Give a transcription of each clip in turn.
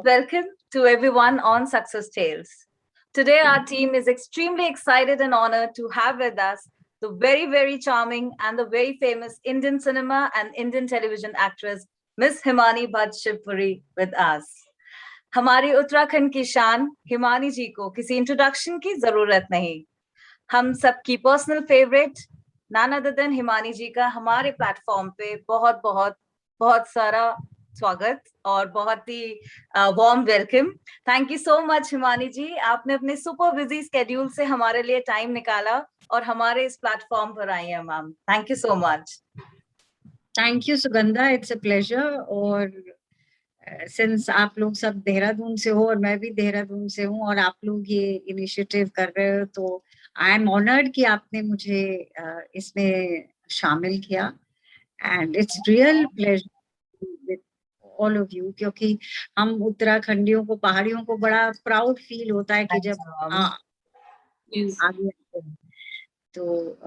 Welcome to everyone on Success Tales. Today, our team is extremely excited and honored to have with us the very, very charming and the very famous Indian cinema and Indian television actress, Miss Himani Bhatt Shivpuri, with us. हमारी उत्तराखंड की शान हिमानी जी को किसी introduction की जरूरत नहीं. हम सबकी पर्सनल फेवरेट नाना ददन हिमानी जी का हमारे प्लेटफॉर्म पे बहुत बहुत बहुत सारा स्वागत और बहुत ही warm welcome. Thank you so much Himani ji, आपने अपने सुपर बिजी स्केड्यूल से हमारे लिए टाइम निकाला और हमारे इस प्लेटफॉर्म पर आई हैं ma'am. Thank you so much. Thank you Sugandha, it's a pleasure. और सिंस आप लोग सब देहरादून से हो और मैं भी देहरादून से हूँ और आप लोग ये इनिशिएटिव कर रहे हो, तो आई एम ऑनर्ड कि आपने मुझे इसमें शामिल किया. And it's real pleasure with all of you, क्योंकि हम उत्तराखंडियों को, पहाड़ियों को बड़ा प्राउड फील होता है कि जब आगे आते हैं. तो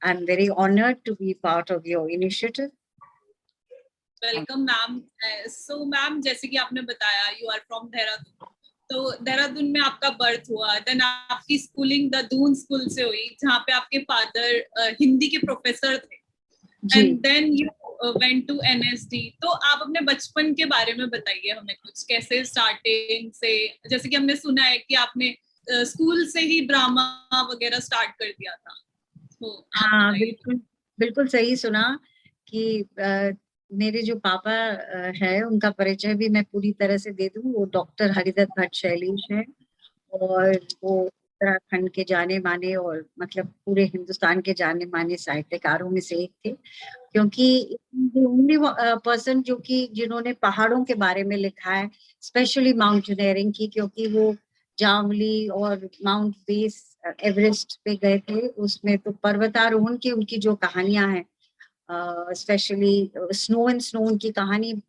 I am very honoured to be part of your initiative. Welcome ma'am. So ma'am, जैसे कि आपने बताया यू आर फ्रॉम देहरादून, तो देहरादून में आपका बर्थ हुआ, देन आपकी स्कूलिंग द दून स्कूल से हुई जहाँ पे आपके फादर हिंदी के प्रोफेसर थे, and then you went to NSD. तो आप अपने बचपन के बारे में बताइए हमें कुछ, कैसे स्टार्टिंग से, जैसे कि हमने सुना है कि आपने स्कूल से ही ड्रामा वगैरह स्टार्ट कर दिया था. तो हाँ, बिल्कुल बिल्कुल सही सुना कि मेरे जो पापा है उनका परिचय भी मैं पूरी तरह से दे दूं. वो डॉक्टर हरिदत्त भट्ट शैलेश हैं और वो उत्तराखंड के जाने माने और मतलब पूरे हिंदुस्तान के जाने माने साहित्यकारों में से एक थे, क्योंकि ओनली पर्सन जो कि जिन्होंने पहाड़ों के बारे में लिखा है, स्पेशली माउंटेनियरिंग की, क्योंकि वो जामली और माउंट बेस एवरेस्ट पे गए थे. उसमें तो पर्वतारोहण की उनकी जो कहानियां हैं, स्पेशली स्नो एंड स्नो की कहानी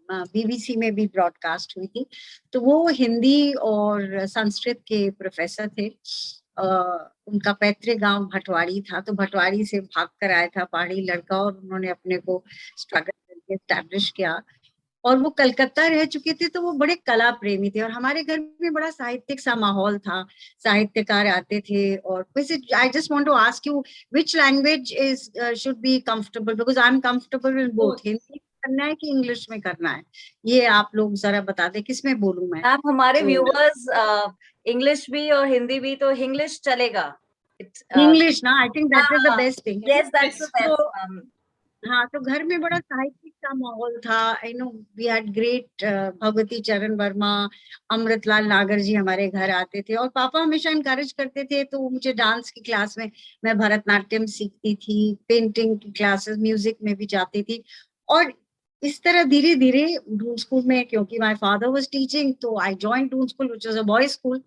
बीबीसी में भी ब्रॉडकास्ट हुई थी. तो वो हिंदी और संस्कृत के प्रोफेसर थे. उनका पैतृक गांव भटवाड़ी था, तो भटवाड़ी से भाग कर आया था पहाड़ी लड़का और उन्होंने अपने को स्ट्रगल करके एस्टैब्लिश किया. और वो कलकत्ता रह चुके थे, तो वो बड़े कला प्रेमी थे और हमारे घर में बड़ा साहित्यिक सा माहौल था, साहित्यकार आते थे. और वैसे I just want to ask you which language is should be comfortable, because I am comfortable in both. Hindi करना है कि इंग्लिश में करना है, ये आप लोग जरा बता दें किस में बोलूं मैं. आप हमारे व्यूअर्स इंग्लिश भी और हिंदी भी, तो इंग्लिश चलेगा. इंग्लिश ना, I think that is the best thing. Yes, that's the best. हाँ, तो घर में बड़ा साहित्यिक का माहौल था. I know we had great Bhagwati Charan Verma, Amritlal नागर जी हमारे घर आते थे और पापा हमेशा इनकरेज करते थे. तो मुझे डांस की क्लास में मैं भरतनाट्यम सीखती थी, पेंटिंग की क्लासेस, म्यूजिक में भी जाती थी. और इस तरह धीरे धीरे डून स्कूल में, क्योंकि माय फादर वाज टीचिंग, तो I joined Doon school which was a boys school.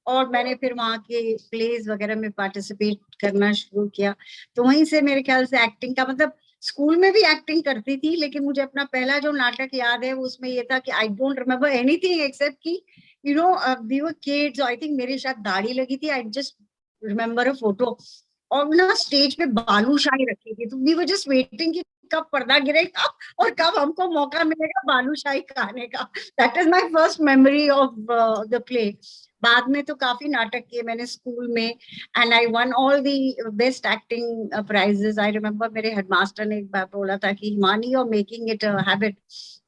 और मैंने फिर वहाँ के प्लेज वगैरह में पार्टिसिपेट करना शुरू किया. तो वहीं से मेरे ख्याल से एक्टिंग का, मतलब स्कूल में भी एक्टिंग करती थी, लेकिन मुझे अपना पहला जो नाटक याद है उसमें ये था कि I don't remember anything except कि you know we were kids. I think मेरे शायद दाढ़ी लगी थी, I just remember a photo. और ना स्टेज पे बालूशाही रखी थी, तो वी वर जस्ट वेटिंग कि कब पर्दा गिरेगा और कब हमको मौका मिलेगा बालूशाही खाने का. That is my first memory of the play. बाद में तो काफी नाटक किए मैंने स्कूल में, and I won all the best acting prizes. I remember मेरे हेडमास्टर ने एक बार बोला था कि Himani you are making it a habit.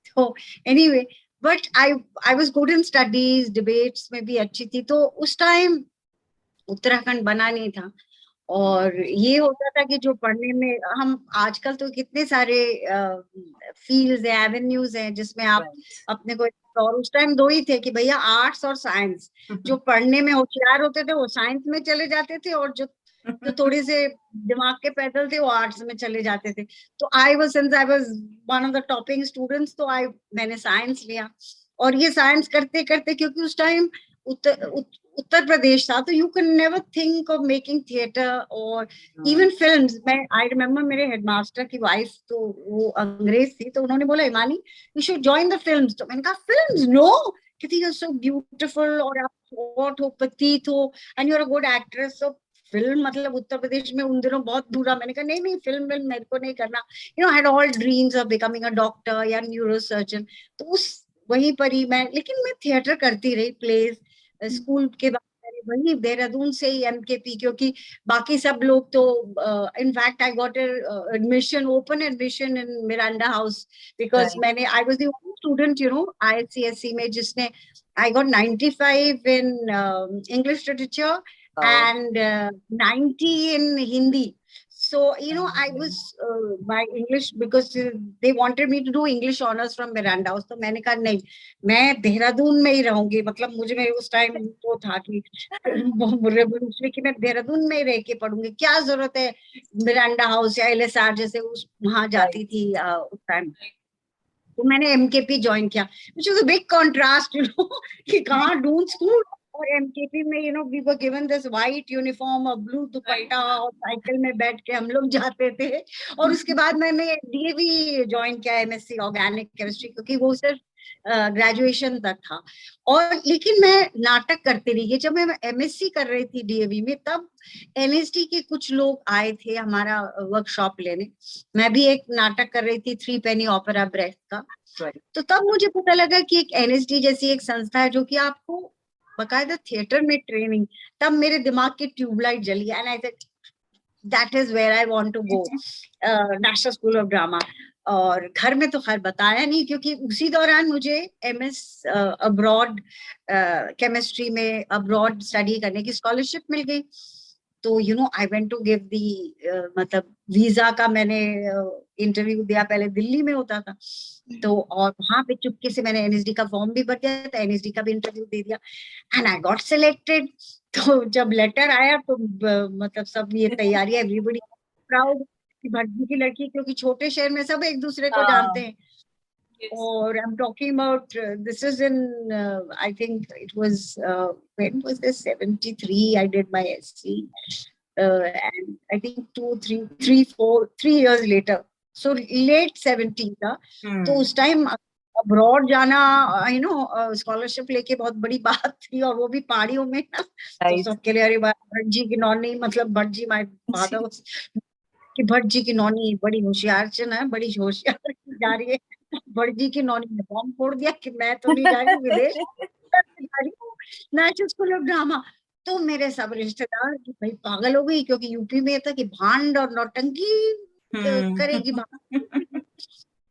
तो anyway, but I was good in studies, debates में भी अच्छी थी. तो उस टाइम उत्तराखंड बना नहीं था और ये होता था कि जो पढ़ने में, हम आजकल तो कितने सारे फील्ड्स हैं, एवेन्यूज हैं जिसमें आप अपने को, और उस टाइम दो ही थे कि भैया आर्ट्स और साइंस. जो पढ़ने में होशियार होते थे वो साइंस में चले जाते थे और जो थोड़े से दिमाग के पैदल थे वो आर्ट्स में चले जाते थे. तो I was one of the topping students, तो मैंने साइंस लिया. और ये साइंस करते करते, क्योंकि उस टाइम उत्तर प्रदेश था, तो you can never think of making theatre और इवन फिल्म्स. मैं आई रिमेम्बर मेरे हेडमास्टर की वाइफ, तो वो अंग्रेज थी, तो उन्होंने बोला Himani you should join the films. तो मैंने कहा फिल्म्स नो, कहती यू सो ब्यूटीफुल और आप शॉर्ट हो, petite हो, and you are a good actress. तो फिल्म मतलब उत्तर प्रदेश में उन दिनों बहुत बुरा. मैंने कहा नहीं नहीं, फिल्म मेरे को नहीं करना. You know, had all dreams of becoming a doctor या न्यूरो सर्जन. तो उस वहीं पर ही मैं, लेकिन मैं थिएटर करती रही, प्लेज स्कूल के बाद मैंने वही देहरादून से ही एमकेपी, क्योंकि बाकी सब लोग तो in fact I got admission, open admission in Miranda house, because मैंने I was the only student ICSE में जिसने, I got 95 in English literature and 90 in Hindi. So, I was my English, because they wanted me to do English honors from Miranda House. तो मैंने कहा नहीं, मैं देहरादून में ही रहूंगी, मतलब मुझे में उस टाइम तो था कि रेवोल्यूशन कि मैं देहरादून में ही रह के पढ़ूंगी, क्या जरूरत है मिरांडा हाउस या LSR जैसे उस वहां जाती थी उस टाइम। तो मैंने एमकेपी ज्वाइन किया, which was a big contrast, कि कहाँ डून स्कूल और एमकेपी में, we were given this white uniform और ब्लू दुपट्टा और साइकिल में बैठ के हम लोग जाते थे। और उसके बाद मैंने DAV ज्वाइन किया, MSc ऑर्गेनिक केमिस्ट्री, क्योंकि वो सिर्फ ग्रेजुएशन तक था। और लेकिन मैं नाटक करती रही। जब मैं MSc कर रही थी DAV में, तब NSD के कुछ लोग आए थे हमारा वर्कशॉप लेने। मैं भी एक नाटक कर रही थी, 3 पेनी ऑपेरा ब्रेस्ट का। तो तब मुझे पता लगा कि एक NSD जैसी एक संस्था है जो कि आपको बकायदा थिएटर में ट्रेनिंग, तब मेरे दिमाग की ट्यूबलाइट जली and I said that is where I want to go, national school of drama. और घर में तो खैर बताया नहीं, क्योंकि उसी दौरान मुझे MS अब्रॉड केमिस्ट्री में अब्रॉड स्टडी करने की स्कॉलरशिप मिल गई। तो I went to give the, मतलब वीजा का मैंने इंटरव्यू दिया, पहले दिल्ली में होता था, तो और वहां पे चुपके से मैंने NSD का फॉर्म भी भर दिया था, NSD का भी इंटरव्यू दे दिया एंड आई गॉट सिलेक्टेड। तो जब लेटर आया तो मतलब सब ये तैयारी, एवरीबॉडी प्राउड कि भटजी की लड़की, क्योंकि छोटे शहर में सब एक दूसरे को जानते हैं। और I'm talking about this is in I think it was when was this 73 I did my SC and I think 3 years later, so late 70s था। तो उस टाइम अब्रॉड जाना स्कॉलरशिप लेके बहुत बड़ी बात थी, और वो भी पहाड़ियों में ना। तो सबके लिए अरे भटजी की नौनी, मतलब भटजी माय फादर, कि भटजी की नौनी बड़ी होशियार है, बड़ी होशियार जा रही है। भटजी की नौनी ने बॉम्ब फोड़ दिया कि मैं तो नहीं जा रही हूँ विदेश, जा रही हूँ नेशनल स्कूल ऑफ ड्रामा। तो मेरे सब रिश्तेदार कि भाई पागल हो गई, क्योंकि यूपी में था कि भांड और नौटंकी करेगी।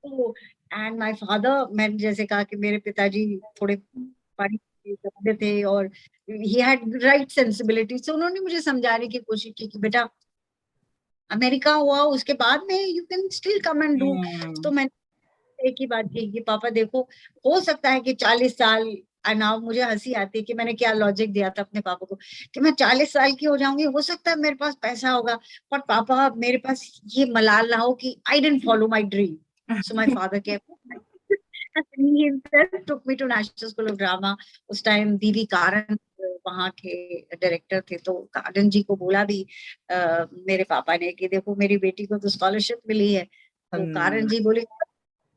तो एंड माय फादर, मैंने जैसे कहा कि मेरे पिताजी थोड़े पढ़े थे और ही हैड राइट सेंसिबिलिटी, तो उन्होंने मुझे समझाने की कोशिश की कि बेटा अमेरिका हुआ उसके बाद में you can still come and do. तो मैंने एक ही बात की कि पापा देखो, हो सकता है कि 40 साल, नाउ मुझे हंसी आती है कि मैंने क्या लॉजिक दिया था अपने पापा को कि मैं 40 साल की हो जाऊंगी, हो सकता है मेरे पास पैसा होगा, पर पापा मेरे पास ये मलाल ना हो कि I didn't follow my dream. So my father came he himself took me to National School of Drama। उस टाइम दीदी कारण वहाँ के डायरेक्टर थे, तो कारण जी को बोला भी मेरे पापा ने कि देखो मेरी बेटी को तो स्कॉलरशिप मिली है। तो कारण जी बोले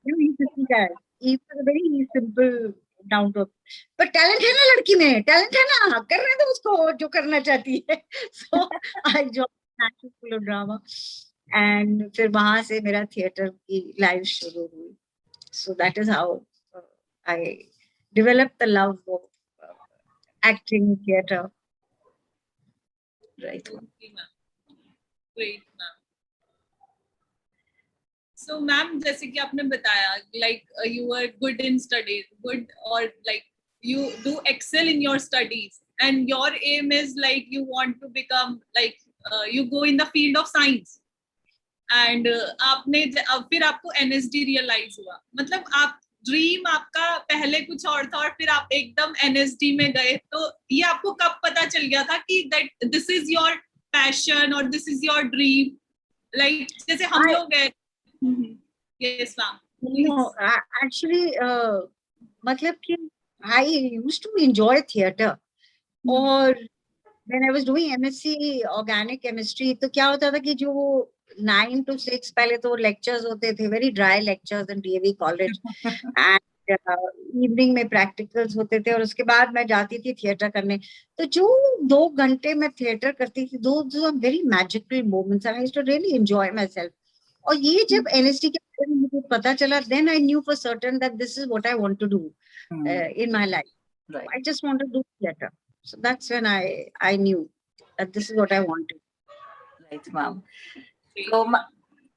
वेरी सिंपल डाउन टू, पर टैलेंट है ना लड़की में, टैलेंट है ना, करने दो उसको जो करना चाहती है। So I join national school of drama and फिर वहां से मेरा थिएटर की लाइफ शुरू हुई। So that is how I developed the love of acting, theater. Right. Great, ma'am. So, ma'am, जैसे कि आपने बताया, like you were good in studies, good or like you do excel in your studies, and your aim is like you want to become like you go in the field of science. And आपने फिर आपको NSD realise हुआ, मतलब आप dream आपका पहले कुछ और था और फिर आप एकदम NSD में गए, तो ये आपको कब पता चल गया था कि that this is your passion और this is your dream, like जैसे हम लोग गए। Yes ma'am. एक्चुअली मतलब कि I used to enjoy theatre, और when I was doing MSc organic chemistry, तो क्या होता था कि जो 9 to 6 पहले तो लेक्चर्स होते थे, very dry lectures in DAV college, and evening में प्रैक्टिकल्स होते थे, और उसके बाद मैं जाती थी थिएटर करने। तो जो 2 घंटे में थिएटर करती थी, those are very magical moments and I used to really enjoy myself। और ये जब NSD के बारे में मुझे पता चला, then I knew for certain that this is what I want to do। in my life. Right. I just want to do theater. So that's when I knew that this is what I wanted. Right, ma'am. तो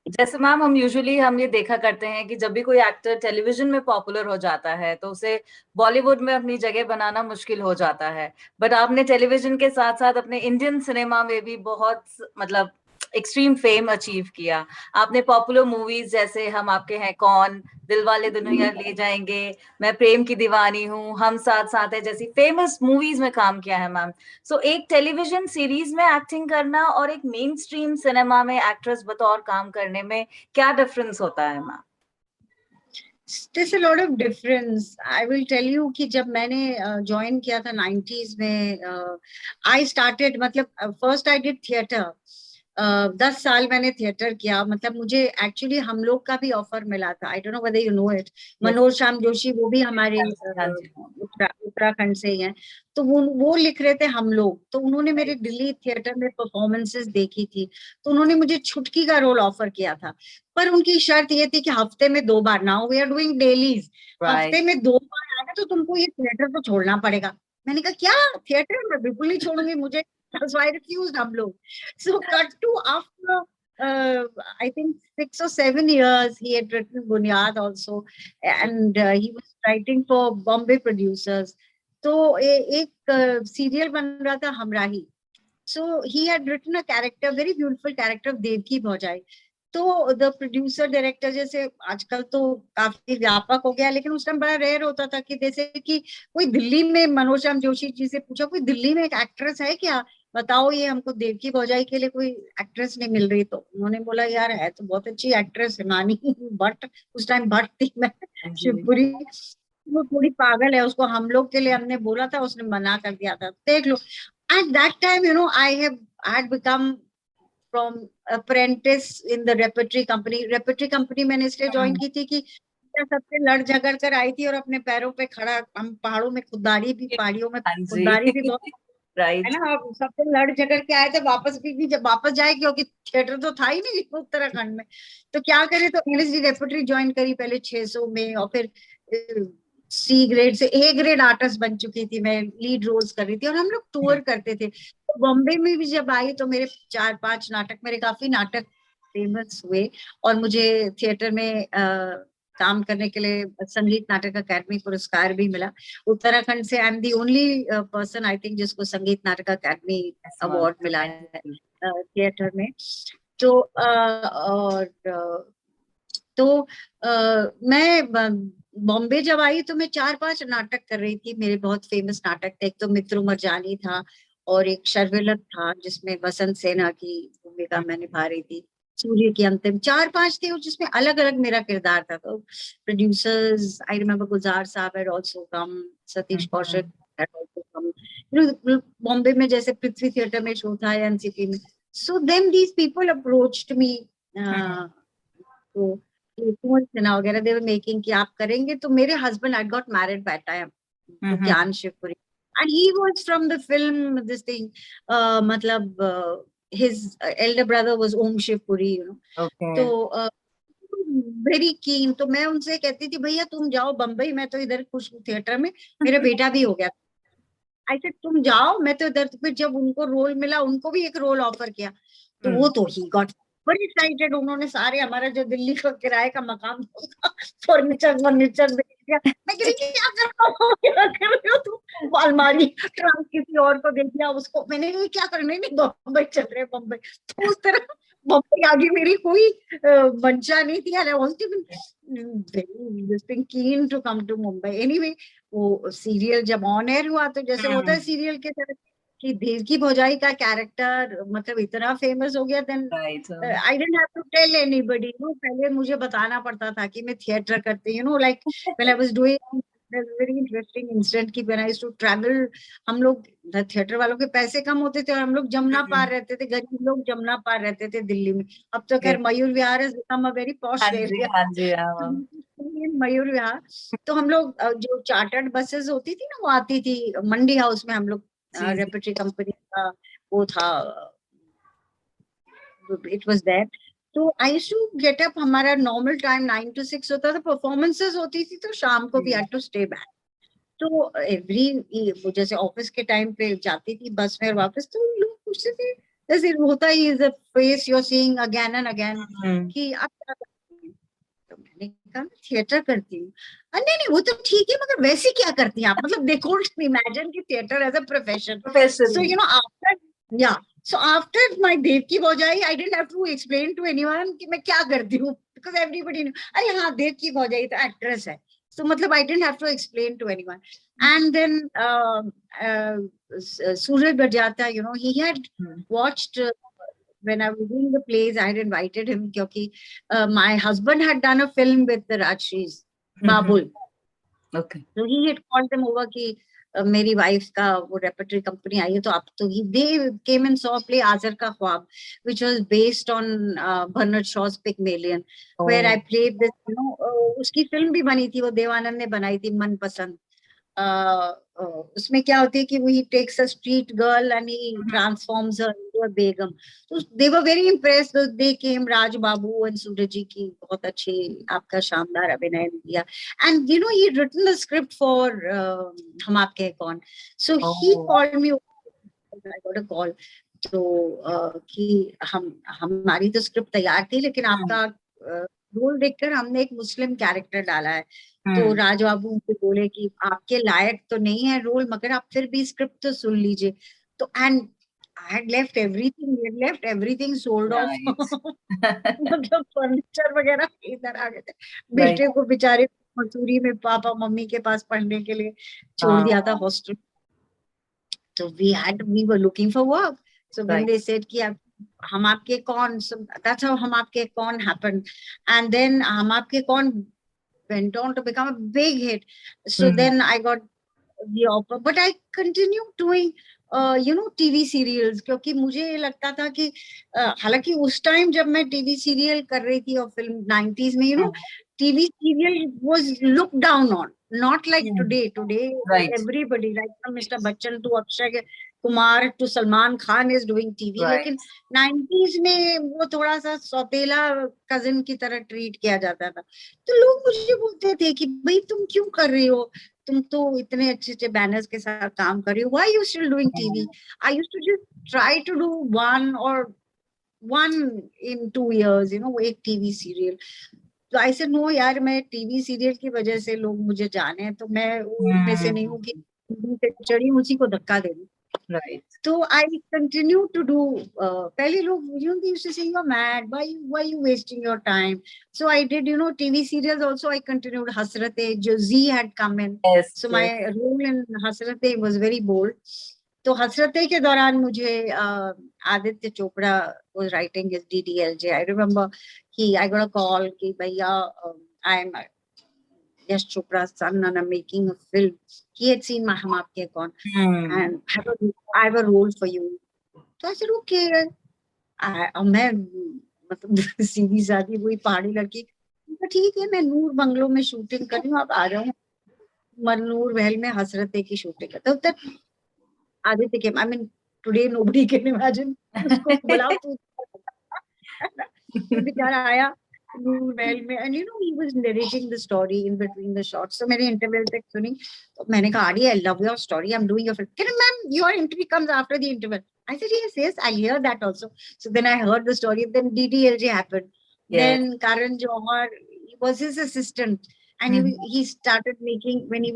जैसे ma'am हम usually हम ये देखा करते हैं कि जब भी कोई एक्टर टेलीविजन में पॉपुलर हो जाता है तो उसे बॉलीवुड में अपनी जगह बनाना मुश्किल हो जाता है, बट आपने टेलीविजन के साथ साथ अपने इंडियन सिनेमा में भी बहुत मतलब एक्सट्रीम फेम अचीव किया। आपने पॉपुलर मूवीज जैसे हम आपके हैं कौन, दिलवाले दुल्हनिया ले जाएंगे, मैं प्रेम की दीवानी हूँ, हम साथ साथ है जैसी फेमस मूवीज में काम किया है मैम। सो एक टेलीविजन सीरीज में एक्टिंग करना और एक मेन स्ट्रीम सिनेमा में एक्ट्रेस बतौर काम करने में क्या डिफरेंस होता है ma'am? There's a lot of difference. I will tell you कि जब मैंने ज्वाइन किया था 90s में, I started मतलब first I did theater. 10 साल मैंने थिएटर किया। मतलब मुझे एक्चुअली हम लोग का भी ऑफर मिला था। I don't know whether you know it. Manoj Shyam Joshi वो भी हमारे उत्तराखंड से ही हैं। तो वो लिख रहे थे हम लोग। तो उन्होंने मेरे दिल्ली थिएटर में परफॉर्मेंसेस देखी थी, तो उन्होंने मुझे छुटकी का रोल ऑफर किया था। पर उनकी शर्त ये थी कि हफ्ते में 2 बार, now we are doing dailies, हफ्ते में 2 बार आना तो तुमको ये थिएटर तो छोड़ना पड़ेगा। मैंने कहा क्या थिएटर? मैं बिल्कुल नहीं छोड़ूंगी, मुझे so I refused हम लोग। So cut to after I think 6 or 7 years he had written Bunyad also, and he was writing for Bombay producers. तो एक सीरियल बन रहा था हमराही। So he had written a character, very beautiful character of Devaki भौजाई। तो the producer director, जैसे आजकल तो काफी व्यापक हो गया, लेकिन उस टाइम बड़ा रेयर होता था कि जैसे कि कोई दिल्ली में, मनोज श्याम जोशी जी से पूछा कोई दिल्ली में एक एक्ट्रेस है क्या, बताओ ये हमको देवकी भौजाई के लिए कोई एक्ट्रेस नहीं मिल रही। तो उन्होंने बोला यार है तो बहुत अच्छी एक्ट्रेस हिमानी भट्ट, उस टाइम भट्ट थी, मैं शिवपुरी, वो थोड़ी पागल है, उसको हम लोग के लिए हमने बोला था, उसने मना कर दिया था। देख लो, at that time you know I had become from apprentice in the repertory company. Repertory company मैंने इसलिए ज्वाइन की थी कि सबसे लड़ झगड़ कर आई थी और अपने पैरों पे खड़ा, हम पहाड़ों में खुददारी भी, पहाड़ियों में खुददारी भी बहुत राइट है ना, और सबसे लड़ झगड़ के आए थे। वापस भी जब वापस जाए, क्योंकि थिएटर तो था ही नहीं उत्तराखंड में, तो क्या करे, तो इंग्लिश रेपर्टरी ज्वाइन करी पहले 600 में, और फिर सी ग्रेड से ए ग्रेड आर्टिस्ट बन चुकी थी मैं, लीड रोल्स कर रही थी और हम लोग टूर करते थे। तो बॉम्बे में भी जब आई तो मेरे 4-5 नाटक, मेरे काफी नाटक फेमस हुए और मुझे थिएटर में काम करने के लिए संगीत नाटक अकादमी पुरस्कार भी मिला उत्तराखंड से। I am the only person I think जिसको संगीत नाटक अकादमी अवार्ड मिला है थिएटर में। तो और तो मैं बॉम्बे जब आई तो मैं 4-5 नाटक कर रही थी। मेरे बहुत फेमस नाटक थे, एक तो मित्र मरजानी था और एक शर्विलत था जिसमें वसंत सेना की भूमिका मैं निभा रही थी, सूर्य की अंतिम, 4-5 थे जिसमें अलग अलग मेरा किरदार था। तो प्रोड्यूसर्स, आई रिमेम्बर गुलजार साहब had also come, Satish Kaushik had also come. Bombay में जैसे पृथ्वी थिएटर में शो था या एनसीपी में, so then these people approached me तो सिन्हा वगैरह, दे वर मेकिंग कि आप करेंगे। तो मेरे husband, I got married by time, उद्यान Shivpuri, and he was from the film this thing, मतलब his elder brother was Om Shivpuri, you know. Okay. तो वेरी कीन। तो मैं उनसे कहती थी भैया तुम जाओ बम्बई, मैं तो इधर खुश हूँ थिएटर में, मेरा बेटा भी हो गया। आई सेड तुम जाओ, मैं तो इधर। फिर जब उनको रोल मिला, उनको भी एक रोल ऑफर किया, तो वो तो ही गॉट बड़ी एक्साइटेड। उन्होंने सारे हमारा जो दिल्ली का किराए का मकान था फर्नीचर बेच दिया। मैं कह रही क्या कर रहे हो तुम, अलमारी ट्रंक किसी और को दे दिया उसको। मैंने कहा क्या करने, नहीं बम्बई चल रहे बम्बई। तो उस तरह बम्बई आगे मेरी कोई मंशा नहीं थी। I was very keen to come to Mumbai. Anyway, वो सीरियल जब ऑन एयर हुआ तो जैसे होता है सीरियल के तरह कि देवकी भौजाई का कैरेक्टर मतलब इतना फेमस हो गया, then I didn't have to tell anybody. पहले मुझे बताना पड़ता था कि मैं थिएटर करती हूँ, like when I was doing very interesting incident की when I used to travel. हम लोग थिएटर वालों के पैसे कम होते थे और हम लोग जमुना पार रहते थे, गरीब लोग जमुना पार रहते थे दिल्ली में। अब तो खैर Mayur Vihar has become a very posh area, Mayur Vihar. तो हम लोग जो चार्टर्ड बसेस होती थी ना, वो आती थी मंडी हाउस में, हम लोग रेपर्टरी कंपनी का वो था, इट वाज देयर। तो I used to get up, हमारा नॉर्मल टाइम 9 to 6 होता था, परफॉर्मेंसेस होती थी तो शाम को भी हैड टू स्टे बैक। तो एवरी जैसे ऑफिस के टाइम पे जाती थी बस में वापस, तो लोग पूछते थे, जैसे होता ही is a face you are seeing again and again कि आप क्या करती हैं। तो मैंने कहा मैं थिएटर करती हूँ। नहीं नहीं वो तो ठीक है, मगर वैसे क्या करती हैं आप, मतलब दे कुडंट इमेजिन कि theatre as a profession. Profession. So you know after, या सो आफ्टर माय देव की भौजाई I didn't have to explain to anyone कि मैं क्या करती हूँ, बिकॉज एवरीबॉडी न्यू, अरे हाँ देव की भौजाई तो एक्ट्रेस है। So मतलब I didn't have to explain to anyone. And then Suraj Barjatya, you know, he had watched when I was doing the plays. I had invited him क्योंकि my husband had done a film with the Rajshrees, Babul. Okay. So he had called them over कि मेरी wife का वो repertory company आई है, तो आप तो they came and saw a play आजर का ख्वाब, which was based on Bernard Shaw's Pygmalion, where I played this, you know, उसकी फिल्म भी बनी थी, वो देवानंद ने बनाई थी, मनपसंद। उसमें क्या होती है कि वो he takes a street girl and he transforms her into a begum. So they were very impressed. So they came, Raj Babu and Suraj ji की बहुत अच्छी, आपका शानदार अभिनय दिया। And you know he had written the script for हम आपके हैं कौन. So he called me, I got a call. तो कि हमारी तो स्क्रिप्ट तैयार थी, लेकिन आपका रोल देखकर हमने एक मुस्लिम कैरेक्टर डाला है। तो राज बाबू मुझे बोले कि आपके लायक तो नहीं है रोल, मगर आप फिर भी स्क्रिप्ट तो सुन लीजिए। तो and I had left everything sold off, मतलब फर्नीचर वगैरह इधर आ गए थे। बेटे को बेचारे मसूरी में पापा मम्मी के पास पढ़ने के लिए छोड़ दिया था hostel. So we were looking for work. So when they said कि आप हम आपके कौन, so that's how हम आपके कौन happened. And then हम आपके कौन went on to become a big hit. So then I got the offer, but I continued doing you know TV serials, क्योंकि मुझे ये लगता था कि हालांकि उस टाइम जब मैं टीवी सीरियल कर रही थी और फिल्म 90s में, you know, TV serial was looked down on, not like today. Today, everybody, like from Mr. Bachchan to Akshay Kumar to Salman Khan is doing TV. लेकिन 90s में वो थोड़ा सा सौतेला कजिन की तरह ट्रीट किया जाता था। तो लोग मुझे बोलते थे कि भाई तुम क्यों कर रही हो, तुम तो इतने अच्छे अच्छे बैनर्स के साथ काम कर रही हो, why you still doing TV? I used to just try to do one in 2 years, you know, एक टीवी सीरियल। तो ऐसे नो यार, मैं टीवी सीरियल की वजह से लोग मुझे जाने हैं, तो मैं उनमें से नहीं हूँ कि चढ़ी उसी को धक्का दे दूं। तो आई कंटिन्यू टू डू, पहले लोग used to say you are mad, why you wasting your time. So I did, you know, TV serials also. I continued Hasratein, जो Zee had come in, so my role in Hasratein was very bold. तो हसरतें के दौरान मुझे Aditya Chopra was writing his DDLJ. I remember I got a call कि भैया I'm Yash Chopra's son and I'm making a film. He had seen my हम आपके कौन and I have a role for you. So I said okay. मैं मतलब सीधी सादी वही पहाड़ी लड़की, ठीक है मैं नूर बंगलों में शूटिंग कर रही हूँ, आप आ जाओ मनूर महल में हसरतें की शूटिंग कर। तब तक आदित्य के, I mean today nobody can imagine, उसको बुलाओ तू बेचारा आया नूर महल में, and you know he was narrating the story in between the shots. So मैंने इंटरवल तक सुनी, तो मैंने कहा आड़ी I love your story, I'm doing your film. Can you, ma'am, your interview comes after the interval. I said yes I hear that also. So then I heard the story. Then DDLJ happened. Then Karan Johar, he was his assistant, and he started making, when he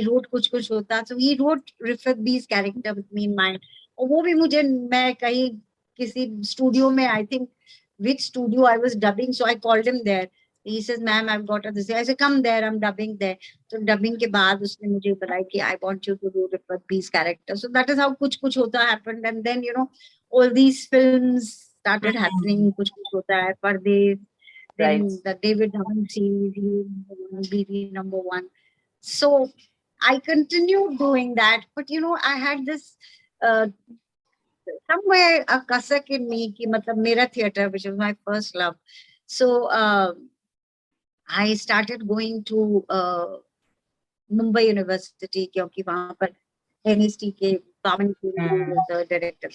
wrote कुछ कुछ होता, so he wrote Rifat B's character with me in mind. और वो भी मुझे, मैं कहीं किसी स्टूडियो में, I think which studio I was dubbing, so I called him there. He says, ma'am, I've got a this. I said, come there, I'm dubbing there. So dubbing के बाद उसने मुझे बताया कि I want you to do Rifat B's character. So that is how कुछ कुछ होता happened. And then, you know, all these films started happening. कुछ कुछ होता है, Pardesh, then the David Dhawan series, BB #1. So I continued doing that, but you know, I had this somewhere a kasak in me कि मतलब मेरा theater, which was my first love. So I started going to Mumbai University, क्योंकि वहाँ पर NST के Pawan was the director.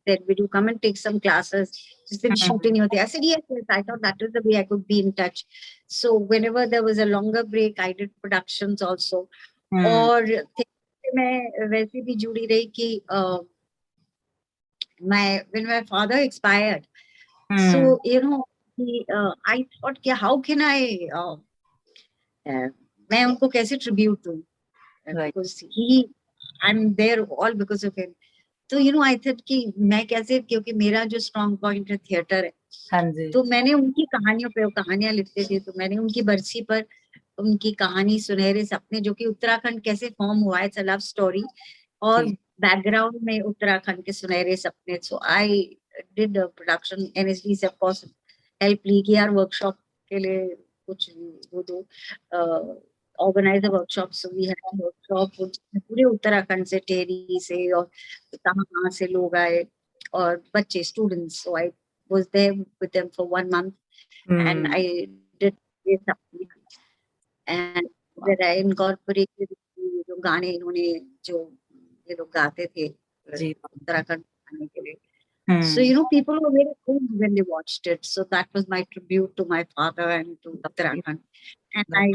Said, "Will you come and take some classes?" जिस दिन shooting होती है. I said yes. I thought that was the way I could be in touch. So whenever there was a longer break, I did productions also. और theatre में वैसे भी जुड़ी रही कि when my father expired, so I thought कि how can I मैं उनको कैसे tribute दूं, because I'm there all because of him. तो I thought कि मैं कैसे, क्योंकि मेरा जो strong point है theatre है, तो मैंने उनकी कहानियों पे, कहानियां लिखते थे, तो मैंने उनकी बरसी पर उनकी कहानी सुनहरे सपने, जो कि उत्तराखंड कैसे फॉर्म हुआ है, इट्स अ लव स्टोरी, और बैकग्राउंड में उत्तराखंड के सुनहरे सपने. So I did production, NSD से ऑफ कोर्स हेल्प ली कि यार वर्कशॉप के लिए कुछ वो दो, organize workshop. So we had workshop पूरे उत्तराखंड से, टेहरी से, और कहाँ कहाँ से लोग आए और बच्चे, students. So I was there with them for 1 month, and I did this, and that I incorporated जो गाने इन्होंने, जो ये लोग गाते थे उत्तराखंड गाने के लिए. So people were very moved when they watched it. So that was my tribute to my father and to Uttarakhand. And I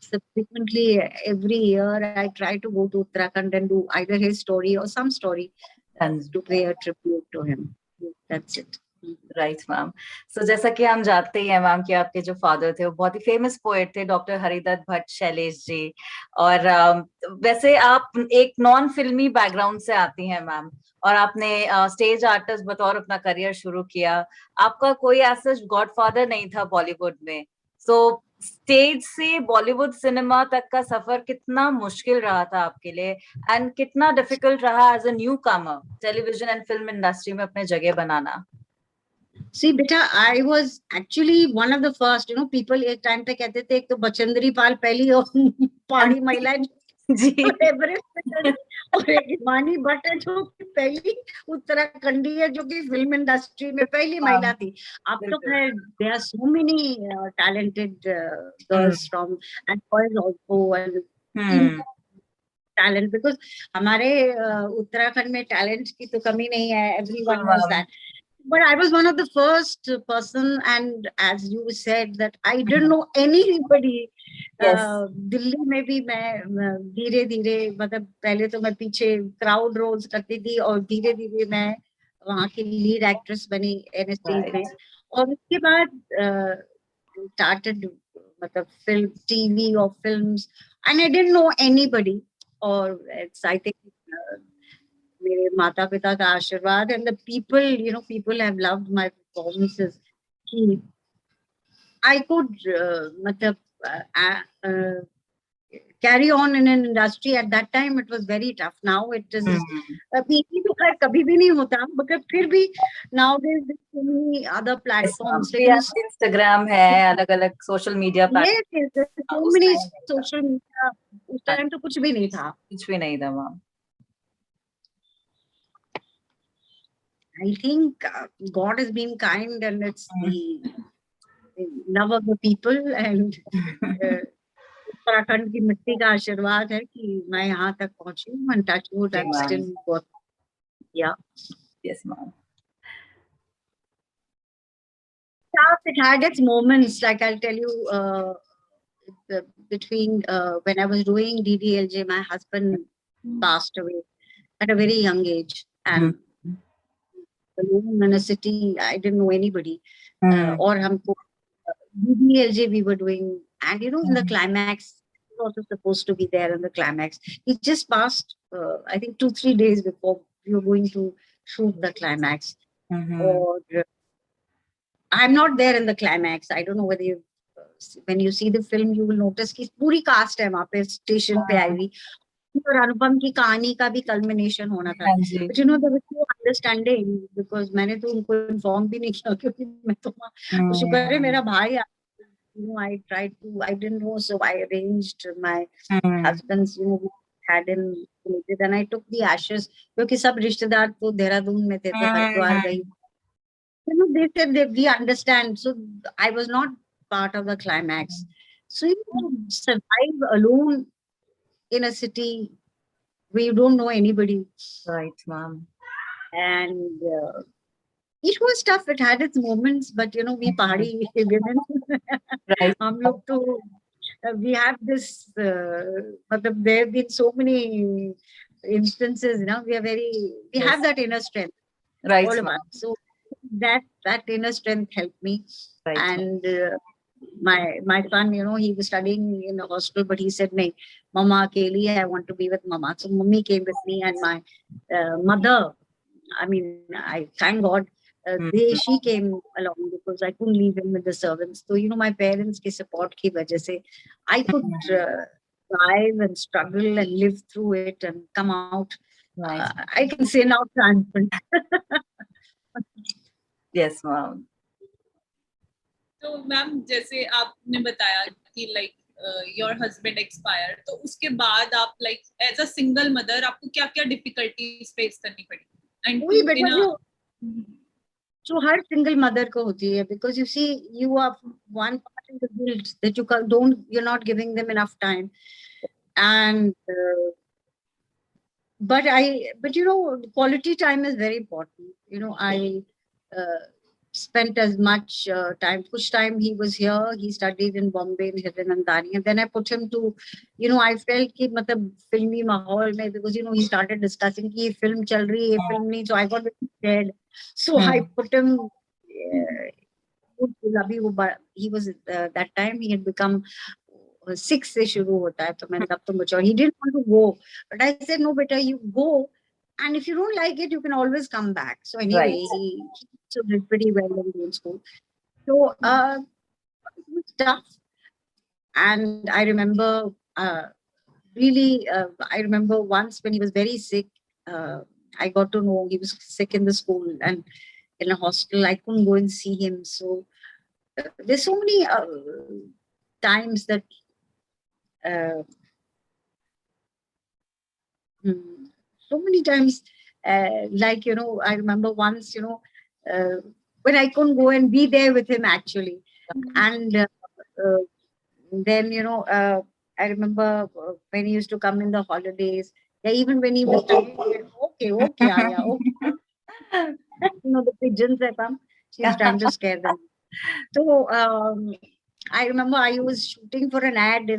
subsequently every year I try to go to Uttarakhand and do either his story or some story to pay a tribute to him. That's it. Right ma'am. So जैसा कि हम जानते ही हैं ma'am कि आपके जो father थे वो बहुत ही फेमस पोएट थे, डॉक्टर हरिदत्त भट्ट शैलेश जी. और वैसे आप एक नॉन फिल्मी बैकग्राउंड से आती हैं मैम, और आपने स्टेज आर्टिस्ट बतौर अपना करियर शुरू किया. आपका कोई ऐसा गॉडफादर नहीं था बॉलीवुड में. सो स्टेज से बॉलीवुड सिनेमा तक का सफर कितना मुश्किल रहा था आपके लिए, एंड कितना डिफिकल्ट रहा as a newcomer television and film industry में अपने जगह बनाना? See, beta, I was actually one of the first, people एक टाइम पे कहते थे, एक तो बचेंद्री पाल पहली और पहाड़ी महिला एवरेस्ट पे चली, और एक हिमानी भट्ट है जो पहली उत्तराखंडी है, जो कि फिल्म इंडस्ट्री में पहली महिला थी. अब तो खैर there are so many talented girls from and boys also, and talent, because हमारे उत्तराखंड में टैलेंट की तो कमी नहीं है, everyone knows that. But I was one of the first person, and as you said that I didn't know anybody. Delhi में भी मैं धीरे धीरे, मतलब पहले तो मैं पीछे क्राउड रोल्स करती थी, और धीरे धीरे मैं वहाँ की लीड एक्ट्रेस बनी एनएसडी में. और उसके बाद started मतलब फिल्म, टीवी और films, and I didn't know anybody. और it's, I think मेरे माता पिता का आशीर्वाद, and the people, people have loved my performances. I could मतलब carry on in an industry. At that time it was very tough. Now it is easy to खैर कभी भी नहीं होता, मगर फिर भी nowadays there's so many other platforms. Instagram है, अलग अलग social media platform. Yes, there's so many social media. उस टाइम तो कुछ भी नहीं था. कुछ भी नहीं था ma'am. I think God has been kind, and it's the love of the people, and Uttarakhand की मिट्टी का आशीर्वाद है कि मैं यहाँ तक पहुंची हूँ. And touch wood, I'm still got. Yeah. Yes, ma'am. It had its moments. Like I'll tell you, between when I was doing DDLJ, my husband passed away at a very young age, and alone in a city, I didn't know anybody. Or हमको DDLJ we were doing, and in the climax, he was also supposed to be there in the climax. He just passed, I think 2-3 days before we were going to shoot the climax. Or I'm not there in the climax. I don't know whether you, when you see the film, you will notice कि पूरी cast है वहाँ पे station पे आई हुई. और अनुपम की कहानी का भी कल्मिनेशन होना था. But there was no understanding, because मैंने तो उनको इन्फॉर्म भी नहीं किया, क्योंकि मैं तो शुक्र है मेरा भाई, I didn't know, so I arranged my husband's, had him cremated, and I took the ashes, क्योंकि सब रिश्तेदार तो देहरादून में थे, तो हरिद्वार गई. They said that we understand. So I was not part of the climax. So you survive alone in a city where you don't know anybody. Right, ma'am. And it was tough. It had its moments, but we pahadi women. हम लोग तो we have this, but there have been so many instances, we have that inner strength, Right, all of ma'am. us. So that inner strength helped me. Right, ma'am. And my son, he was studying in a hostel, but he said, "Nahi, Mama akeli hai, I want to be with Mama." So Mummy came with me, and my mother, I mean, I thank God, she came along because I couldn't leave him with the servants. So, my parents' ki support ki wajah se, I could thrive and struggle and live through it and come out. Nice. I can say now triumphant. Yes, ma'am. तो ma'am जैसे आपने बताया कि like your husband expire, तो उसके बाद आप like as a single mother आपको क्या क्या डिफिकल्टीज फेस करनी पड़ी? एंड वही बेटा जो हर सिंगल मदर को होती है, because you see, you are one part in the guilt that you're not giving them enough time. And but quality time is very important. I spent as much time. Kuch time he was here, he studied in Bombay in Hiranandani, and then I put him to, I felt ki matlab filmy mahol mein, because he started discussing ki ye film chal rahi hai, ye film nahi, so I got very scared. So I put him he was that time he had become 6 से शुरू होता है, तो मैंने तब तो mature. He didn't want to go, but I said, no beta, you go, and if you don't like it, you can always come back. So anyway, Right. he did pretty well in Doon School. So it was tough, and I remember I remember once when he was very sick. I got to know he was sick in the school and in a hostel. I couldn't go and see him. So there's so many times that so many times, like, I remember once, when I couldn't go and be there with him actually. And then, I remember when he used to come in the holidays, yeah, even when he was studying, okay, Aya, okay. The pigeons that come, she's trying to scare them. So I remember I was shooting for an ad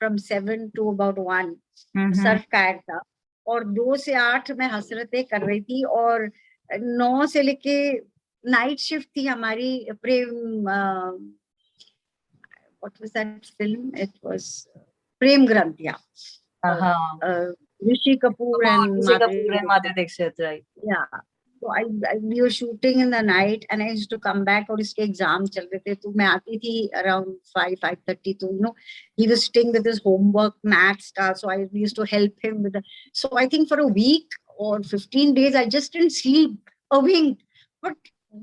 from 7 to about 1. Surf का add था, और 2 से 8 मैं हसरतें कर रही थी, और 9 से लेके नाइट शिफ्ट थी हमारी प्रेम what was that film? It was Prem Granth, yeah. Rishi Kapoor and Madhuri Dixit, right? Yeah. So we were shooting in the night, and I used to come back, और इसके exam चल रहे थे, तो मैं आती थी around 5:30, तो he was sitting with his homework, maths का, so I used to help him with so I think for a week or 15 days I just didn't sleep a wink. But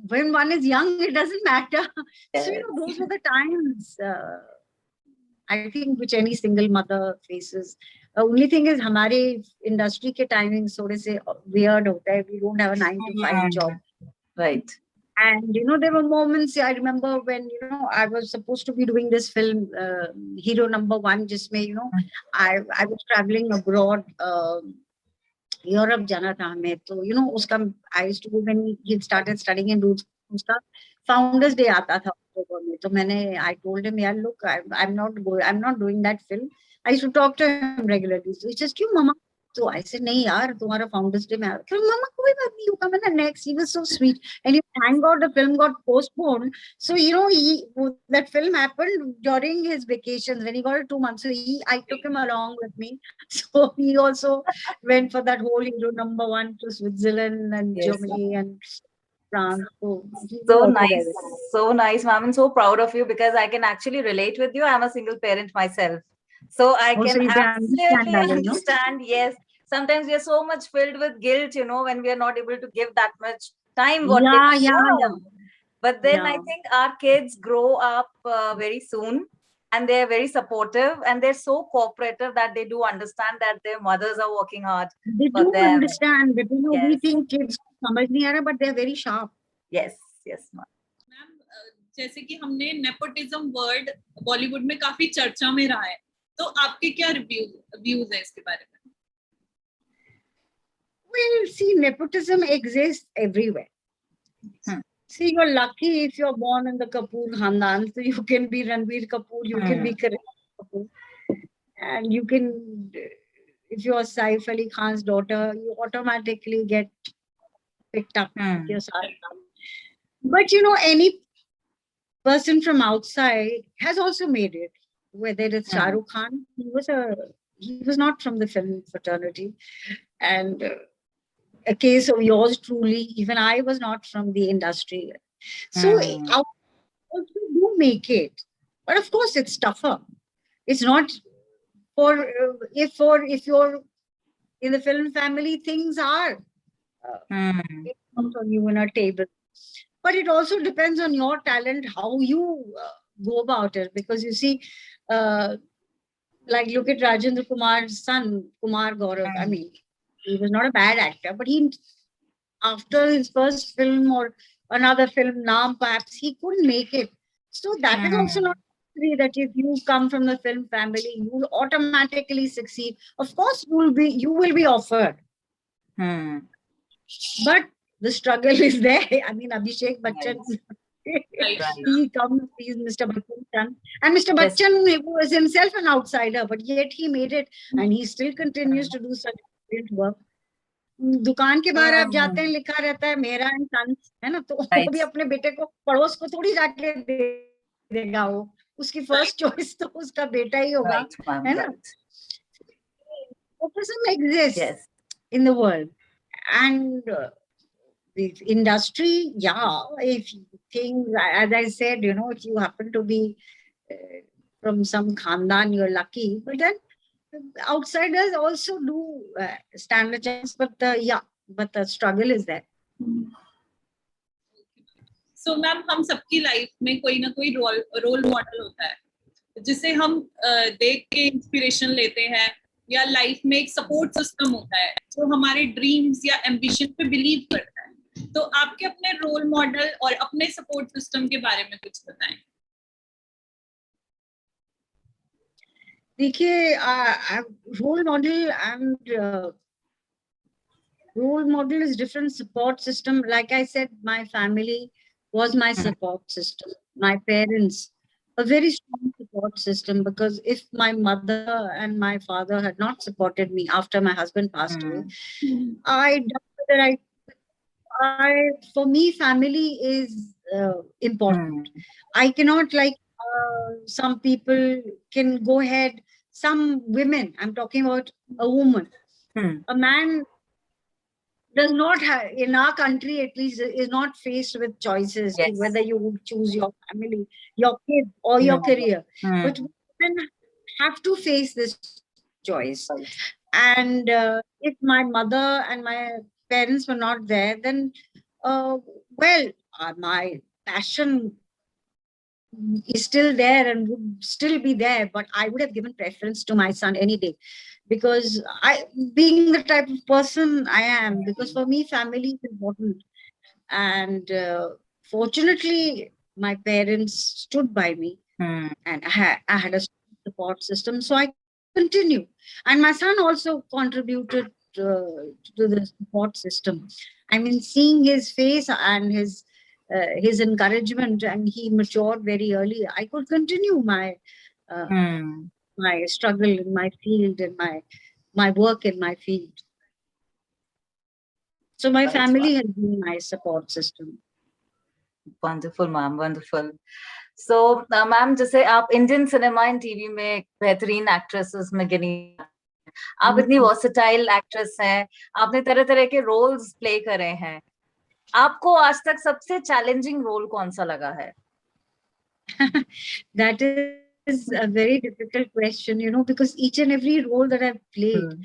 when one is young, it doesn't matter. So those were the times I think which any single mother faces. Only thing is हमारे industry के timings थोड़े से weird होता है. We don't have a 9 to 5 job. Right. And there were moments, I remember when I was supposed to be doing this film, Hero Number 1, जिसमें I was traveling abroad. Europe जाना था हमें, तो उसका I used to go when he started studying in Doon School, उसका Founders Day आता था October में, तो I told him, यार look, I'm not doing that film. I used to talk to him regularly. So he says, क्यों मामा? So I said, नहीं यार, तुम्हारा Founders Day में आया. तो मामा कोई बात नहीं, you come in the next. He was so sweet, and thank God the film got postponed. So that film happened during his vacations when he got 2 months. So I took him along with me. So he also went for that whole Hero Number 1 to Switzerland and Germany and France. So nice, so nice, ma'am, and so proud of you, because I can actually relate with you. I'm a single parent myself, so I can absolutely understand. Yes, sometimes we are so much filled with guilt, when we are not able to give that much time. But then I think our kids grow up very soon, and they're very supportive, and they're so cooperative that they do understand that their mothers are working hard. They do understand, but we think kids समझ नहीं आ रहा, but they're very sharp. Yes, ma'am. Ma'am जैसे कि हमने nepotism word Bollywood में काफी चर्चा में रहा है, तो आपके क्या व्यूज है इसके बारे में? Well, see, nepotism exists everywhere. See, you're lucky if you're born in the Kapoor Khandan, so you can be Ranbir Kapoor, you can be Kareena Kapoor. And you can, if you're Saif Ali Khan's daughter, you automatically get picked up with your Shah Rukh Khan. But any person from outside has also made it. Whether it's Shah Rukh Khan, he was not from the film fraternity, and a case of yours truly. Even I was not from the industry, so also do make it. But of course, it's tougher. It's not for if you're in the film family, things are it comes on you in a table. But it also depends on your talent, how you go about it. Because you see, uh, like look at Rajendra Kumar's son, Kumar Gaurav. I mean, he was not a bad actor, but he, after his first film or another film, Naam, perhaps he couldn't make it. So that is also not that if you come from the film family, you will automatically succeed. Of course, you will be offered. But the struggle is there. I mean, Abhishek Bachchan, he comes, he's Mr. Bachchan's son. And Mr. Bachchan was himself an outsider, but yet he made it, and he still continues to do such great work. दुकान के बाहर आप जाते हैं, लिखा रहता है मेरा एंड सन्स, है ना, तो वो भी अपने बेटे को, पड़ोस को थोड़ी जाके दे देगा वो, उसकी फर्स्ट चॉइस तो उसका बेटा ही होगा, है ना. Autism exists in the world, and the industry, if things, as I said, if you happen to be from some khandan, you're lucky. But then outsiders also do stand a chance. But the struggle is there. So, ma'am, हम सबकी life में कोई ना कोई role model होता है जिसे हम देख के इंस्पिरेशन लेते हैं, या लाइफ में एक सपोर्ट सिस्टम होता है जो हमारे ड्रीम्स या एम्बिशन पे बिलीव करता है. तो आपके अपने रोल मॉडल और अपने सपोर्ट सिस्टम के बारे में कुछ बताएं. देखिए, role model is different. Support system, like I said, my family was my support system. My parents, a very strong support system, because if my mother and my father had not supported me after my husband passed away, I doubt that for me, family is important. I cannot, like some people can go ahead, some women, I'm talking about a woman, a man does not have, in our country at least, is not faced with choices, whether you would choose your family, your kid, or your career. But women have to face this choice. And if my mother and my parents were not there, then my passion is still there and would still be there, but I would have given preference to my son any day, because being the type of person I am, because for me family is important. And fortunately my parents stood by me, and I had a support system, so I could continue. And my son also contributed to the support system. I mean, seeing his face and his encouragement, and he matured very early, I could continue my my struggle in my field and my work in my field. So my family has been my support system. Wonderful, ma'am. Wonderful. So, ma'am, जैसे आप Indian cinema and TV में बेहतरीन actresses में गिनी जाती हैं, आप इतनी versatile actress हैं, आपने तरह तरह के रोल्स प्ले करे हैं. आपको आज तक सबसे चैलेंजिंग रोल कौन सा लगा है? That is a very difficult question, because each and every role that I've played,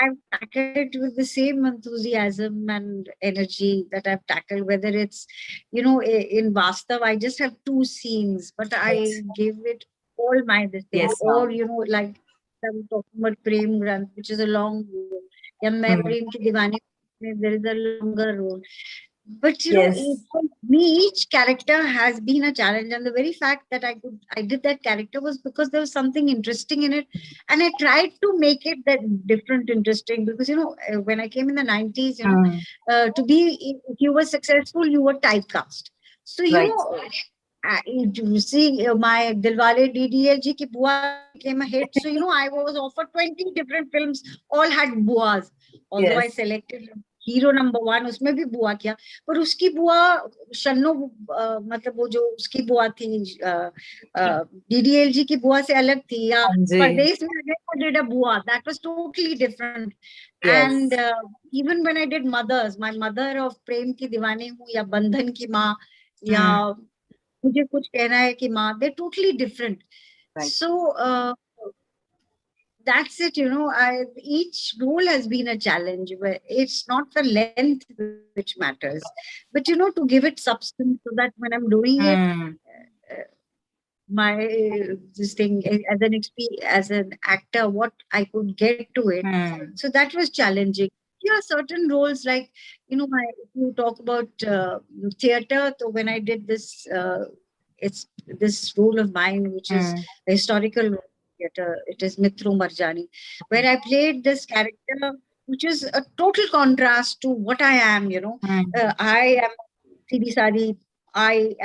I've tackled it with the same enthusiasm and energy that I've tackled, whether it's, in Vastav, I just have 2 scenes, but I give it all my things. Or, like I'm talking about Prem Granth, which is a long role. Yeah, Main Prem Ki Diwani, there is a longer role. But for me, each character has been a challenge, and the very fact that I did that character was because there was something interesting in it, and I tried to make it that different, interesting. Because when I came in the 90s, to be, if you were successful, you were typecast. So You see, my Dilwale DDLG ki Bua became a hit. So, I was offered 20 different films, all had buas. Although I Yes. selected hero number 1, उसमें भी बुआ किया. पर उसकी बुआ शन्नो, मतलब वो जो उसकी बुआ थी DDLG की बुआ से अलग थी, या हाँ जी. परदेश में again I did a बुआ. That was totally different. Yes. And even when I did mothers, my mother of प्रेम की दीवानी हूँ या बंधन की माँ या मुझे कुछ कहना है कि माँ, they're totally different. Right. So that's it, each role has been a challenge. It's not the length which matters, but to give it substance so that when I'm doing it, my this thing as an actor, what I could get to it. So that was challenging. Certain roles like, if you talk about theater, so when I did this, it's this role of mine, which is a historical theater. It is Mitru Marjani, where I played this character, which is a total contrast to what I am. I am सीधी सादी. I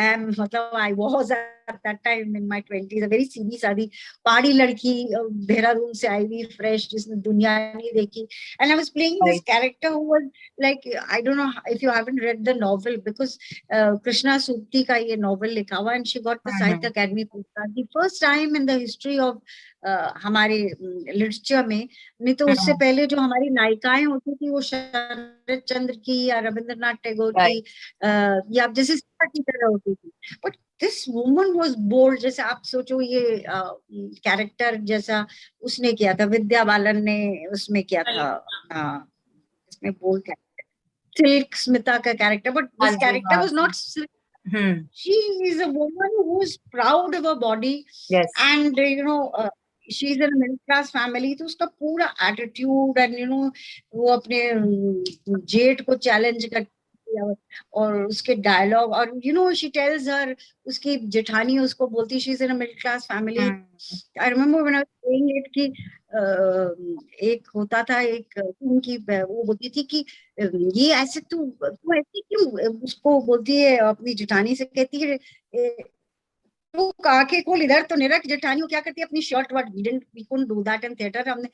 was at that time in my 20s a very सीधी सादी पहाड़ी लड़की, देहरादून से आई हुई fresh, जिसने दुनिया नहीं देखी. And I was playing this character who was like, I don't know if you haven't read the novel, because Krishna Supti का ये novel लिखा हुआ, and she got the Sahitya Academy Purskar. The first time in the history of हमारे literature में. नहीं तो उससे पहले जो हमारी नायिकाएं होती थी वो शरद चंद्र की या रविंद्रनाथ टैगोर की या जैसे सीता की तरह होती थी. But this woman was bold. जैसे आप सोचो, ये कैरेक्टर जैसा उसने किया था, विद्या बालन ने उसमें किया था, इसमें बोल्ड कैरेक्टर, सिल्क स्मिता का character. But this character was not silk. She is a woman who is proud of her body. Yes. And she's in a middle class family, तो उसका पूरा attitude and वो अपने जेठ को challenge करती है और उसके dialogue, और she tells her, उसकी जेठानी उसको बोलती, she's in a middle class family. I remember when I was saying it कि एक होता था, एक उनकी वो बोलती थी कि ये ऐसे तू ऐसे क्यों, उसको बोलती है अपनी जेठानी से, कहती है तू आंखें खोल, इधर तो नहीं रख. जेठानी को क्या करती है, अपनी shirt वर्ट, we couldn't do that in theater. हमने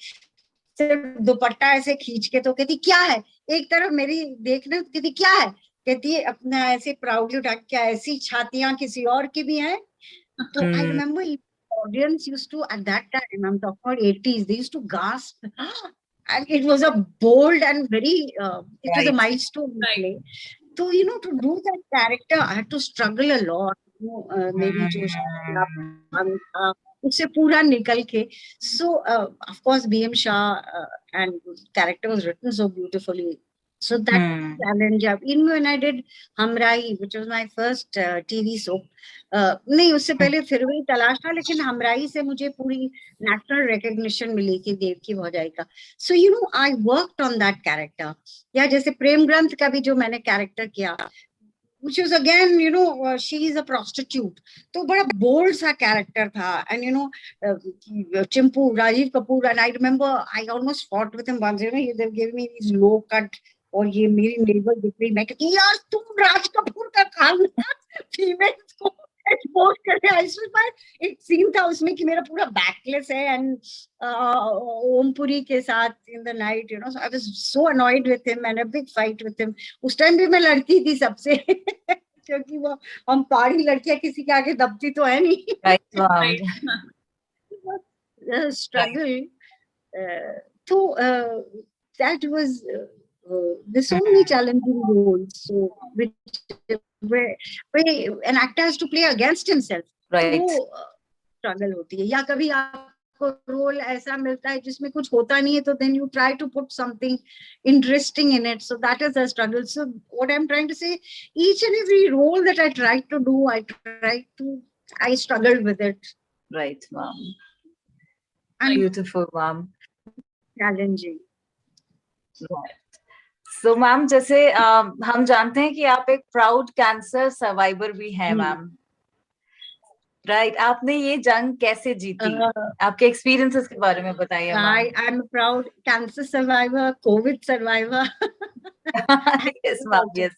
सिर्फ दुपट्टा ऐसे खींच के, तो कहती क्या है, एक तरफ मेरी देखना, कहती क्या है, कहती है अपना ऐसे प्राउडली उठा, क्या ऐसी छातियां किसी और की भी हैं. तो I remember audience used to, at that time, I'm talking about 80s, they used to gasp. And it was a bold and very, it was a milestone play. So, to do that character, I had to struggle a lot. मेरी जो था उससे पूरा निकल के. So, of course, B.M. Shah and character was written so beautifully. So that challenge. Even when I did Hamrai, which was my first TV soap, नहीं उससे पहले फिर वही तलाश था, लेकिन हमराई से मुझे पूरी national recognition मिली कि देव की भौजाई का. So I worked on that character. या जैसे प्रेम ग्रंथ का भी जो मैंने character किया, which was again, she is a prostitute. तो बड़ा bold सा character था. And Chimpu, Rajiv Kapoor, and I remember I almost fought with him once. They gave me these low cut, और ये मेरी neighbor दिख रही, मैं कहती यार तुम राज कपूर का काम फीमेल्स को एक्सपोज कर रहे. एक सीन था उसमें कि मेरा पूरा बैकलेस है एंड ओमपुरी के साथ in the night, so I was so annoyed with him and a big fight with him. उस टाइम भी मैं लड़ती थी सबसे क्योंकि वो हम पहाड़ी लड़कियां किसी के आगे दबती तो है नहीं. Struggle. So that was there's so many challenging roles. So where an actor has to play against himself. Right. तो struggle होती है. या कभी आपको रोल ऐसा मिलता है जिसमें कुछ होता नहीं है, तो then you try to put something interesting in it. So that is a struggle. So what I'm trying to say, each and every role that I tried to do, I struggled with it. Right, ma'am. And beautiful, ma'am. Challenging. Right. So, ma'am, जैसे हम जानते हैं कि आप एक proud cancer survivor भी हैं, ma'am. Right, आपने ये जंग कैसे जीती? आपके एक्सपीरियंसेस के बारे में बताइए. I am a proud cancer survivor, COVID survivor. Yes, ma'am. Yes.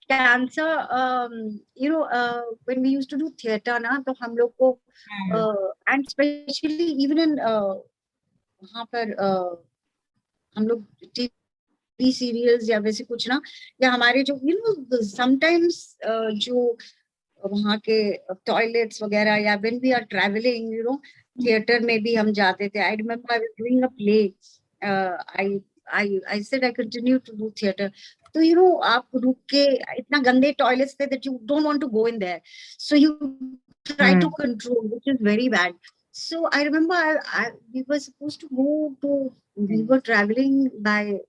cancer, when we used to do theater ना, तो हम लोग को and especially even in वहाँ पर हम लोग टीवी सीरियल्स या वैसे कुछ ना, या हमारे जो समटाइम्स जो वहाँ के टॉयलेट्स वगैरह, या when we are traveling, theatre में भी हम जाते थे. I remember I was doing a play. I said I continue to do theater. तो आप रुक के, इतना गंदे टॉयलेट्स थे that you don't want to go in there. So you try to control, which is very bad. So I remember we were supposed to go to, we were traveling by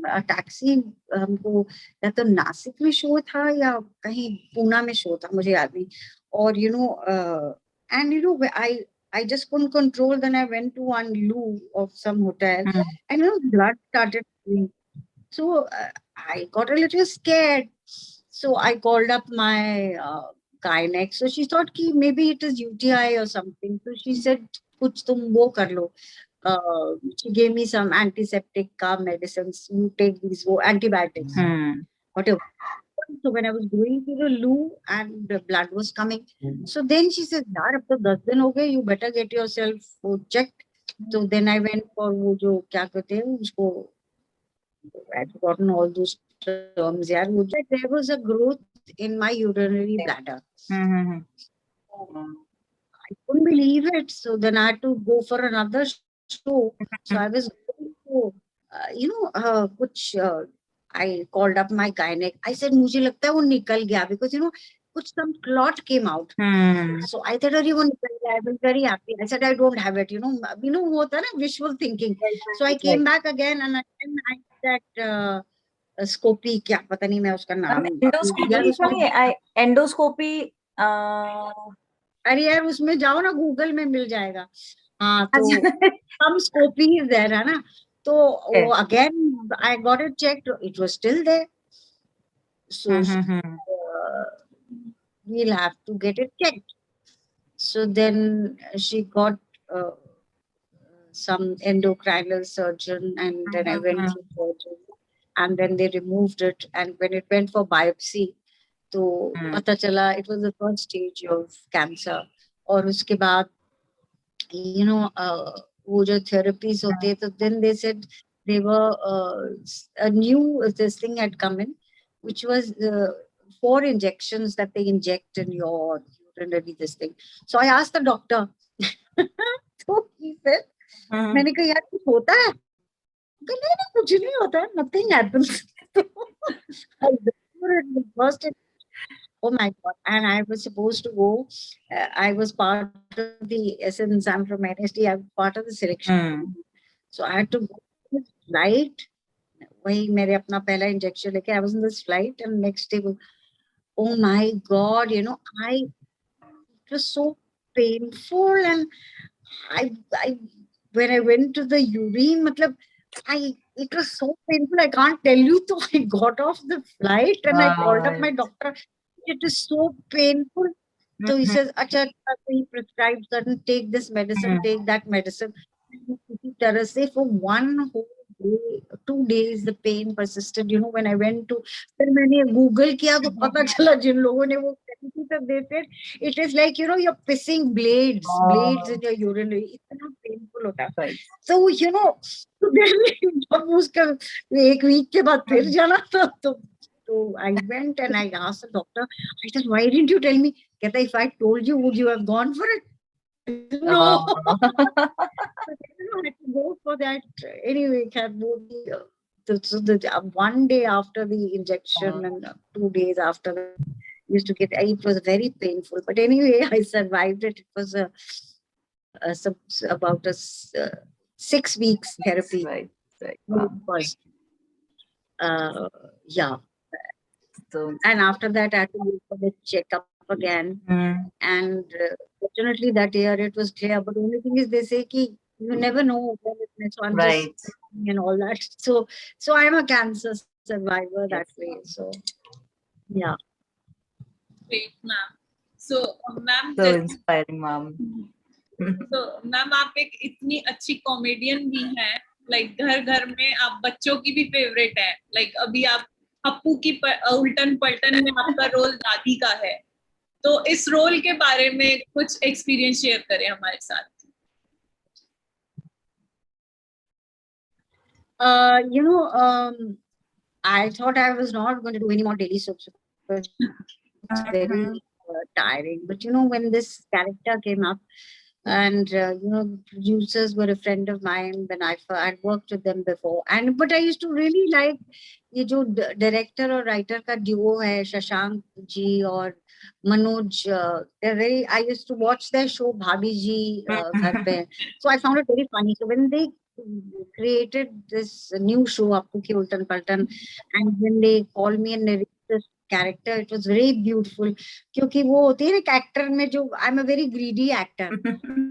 a taxi. हमको या तो नासिक में show था या कहीं पूना में show था, मुझे याद नहीं. और and I just couldn't control. Then I went to one loo of some hotel, and blood started flowing. So I got a little scared. So I called up my gynec. So she thought कि maybe it is UTI or something. So she said, कुछ तुम वो कर लो. She gave me some antiseptic medicines. You take these antibiotics, whatever. So when I was going to the loo and the blood was coming, so then she said, "यार अब तो 10 दिन हो गए. You better get yourself checked." So then I went for वो जो क्या कहते हैं उसको, I've forgotten all those terms. यार वो there was a growth in my urinary bladder. I couldn't believe it. So then I had to go for another show. So I was going to, कुछ I called up my gynec. I said, मुझे लगता है वो निकल गया, because कुछ some clot came out. So I thought, अरे वो निकल गया. I was very happy. I said, I don't have it. वो होता है ना wishful thinking. So I came back again, and again I did that scopy, क्या पता नहीं मैं उसका नाम. एंडोस्कोपी. अरे यार उसमें जाओ ना, गूगल में मिल जाएगा. हाँ, तो some scopy is there है ना. So again I got it checked. It was still there. So we'll have to get it checked. So then she got some endocrinal surgeon, and then I went to surgery, and then they removed it. And when it went for biopsy, तो पता चला it was the first stage of cancer. और उसके बाद वो जो therapies होते, तो then they said they were a new this thing had come in, which was 4 injections that they inject in your urinary this thing. So I asked the doctor. So he said, मैंने कहा यार कुछ होता है? नहीं कुछ नहीं होता है, nothing happens. I first, oh my God. And I was supposed to go. I was part of the, since I'm from NSD, I was part of the selection. So I had to go to this flight. वही मेरे अपना पहला injection लेके, I was in this flight, and next day, oh my God, it was so painful. And I when I went to the urine, it was so painful. I can't tell you. So I got off the flight and I called up my doctor. It is so painful. So he says, "Acha, he prescribes certain, take this medicine, take that medicine." For 1 whole day, 2 days, the pain persisted. When I went to, फिर मैंने Google किया तो पता चला जिन लोगों ने वो they said it is like you're pissing blades in your urinary. इतना painful होता है. So तो जब उसका 1 week के बाद फिर जाना था, so I went and I asked the doctor. I said, "Why didn't you tell me?" कहता, "If I told you, would you have gone for it?" No. I had to go for that. Anyway, so one day after the injection and 2 days after that, used to get, it was very painful. But anyway, I survived it. It was about 6 weeks therapy. Right. First. Yeah. So, and after that, I had to go for the checkup again. And fortunately, that year it was clear. But the only thing is, they say ki you never know when it's. So I'm just and all that. So I'm a cancer survivor that way. So yeah. Great, ma'am. So ma'am, so inspiring, ma'am. तो ma'am आप एक इतनी अच्छी comedian भी हैं, like घर घर में आप बच्चों की भी फेवरेट है. लाइक अभी आप हप्पू की उल्टन पलटन में आपका रोल दादी का है, तो इस रोल के बारे में कुछ एक्सपीरियंस शेयर करें हमारे साथ। You know, I thought I was not going to do any more daily soaps because it's very tiring. But you know, when this character came up, and you know, producers were a friend of mine when I'd worked with them before, and but I used to really like ये जो director और writer का duo है शशांक जी और Manoj, they're very, I used to watch their show भाभी जी घर पे, so I found it very funny. So when they created this new show Happu ki Ultan Paltan, and when they called me and narrated this character, it was very beautiful क्योंकि वो होती है ना actor में जो I'm a very greedy actor,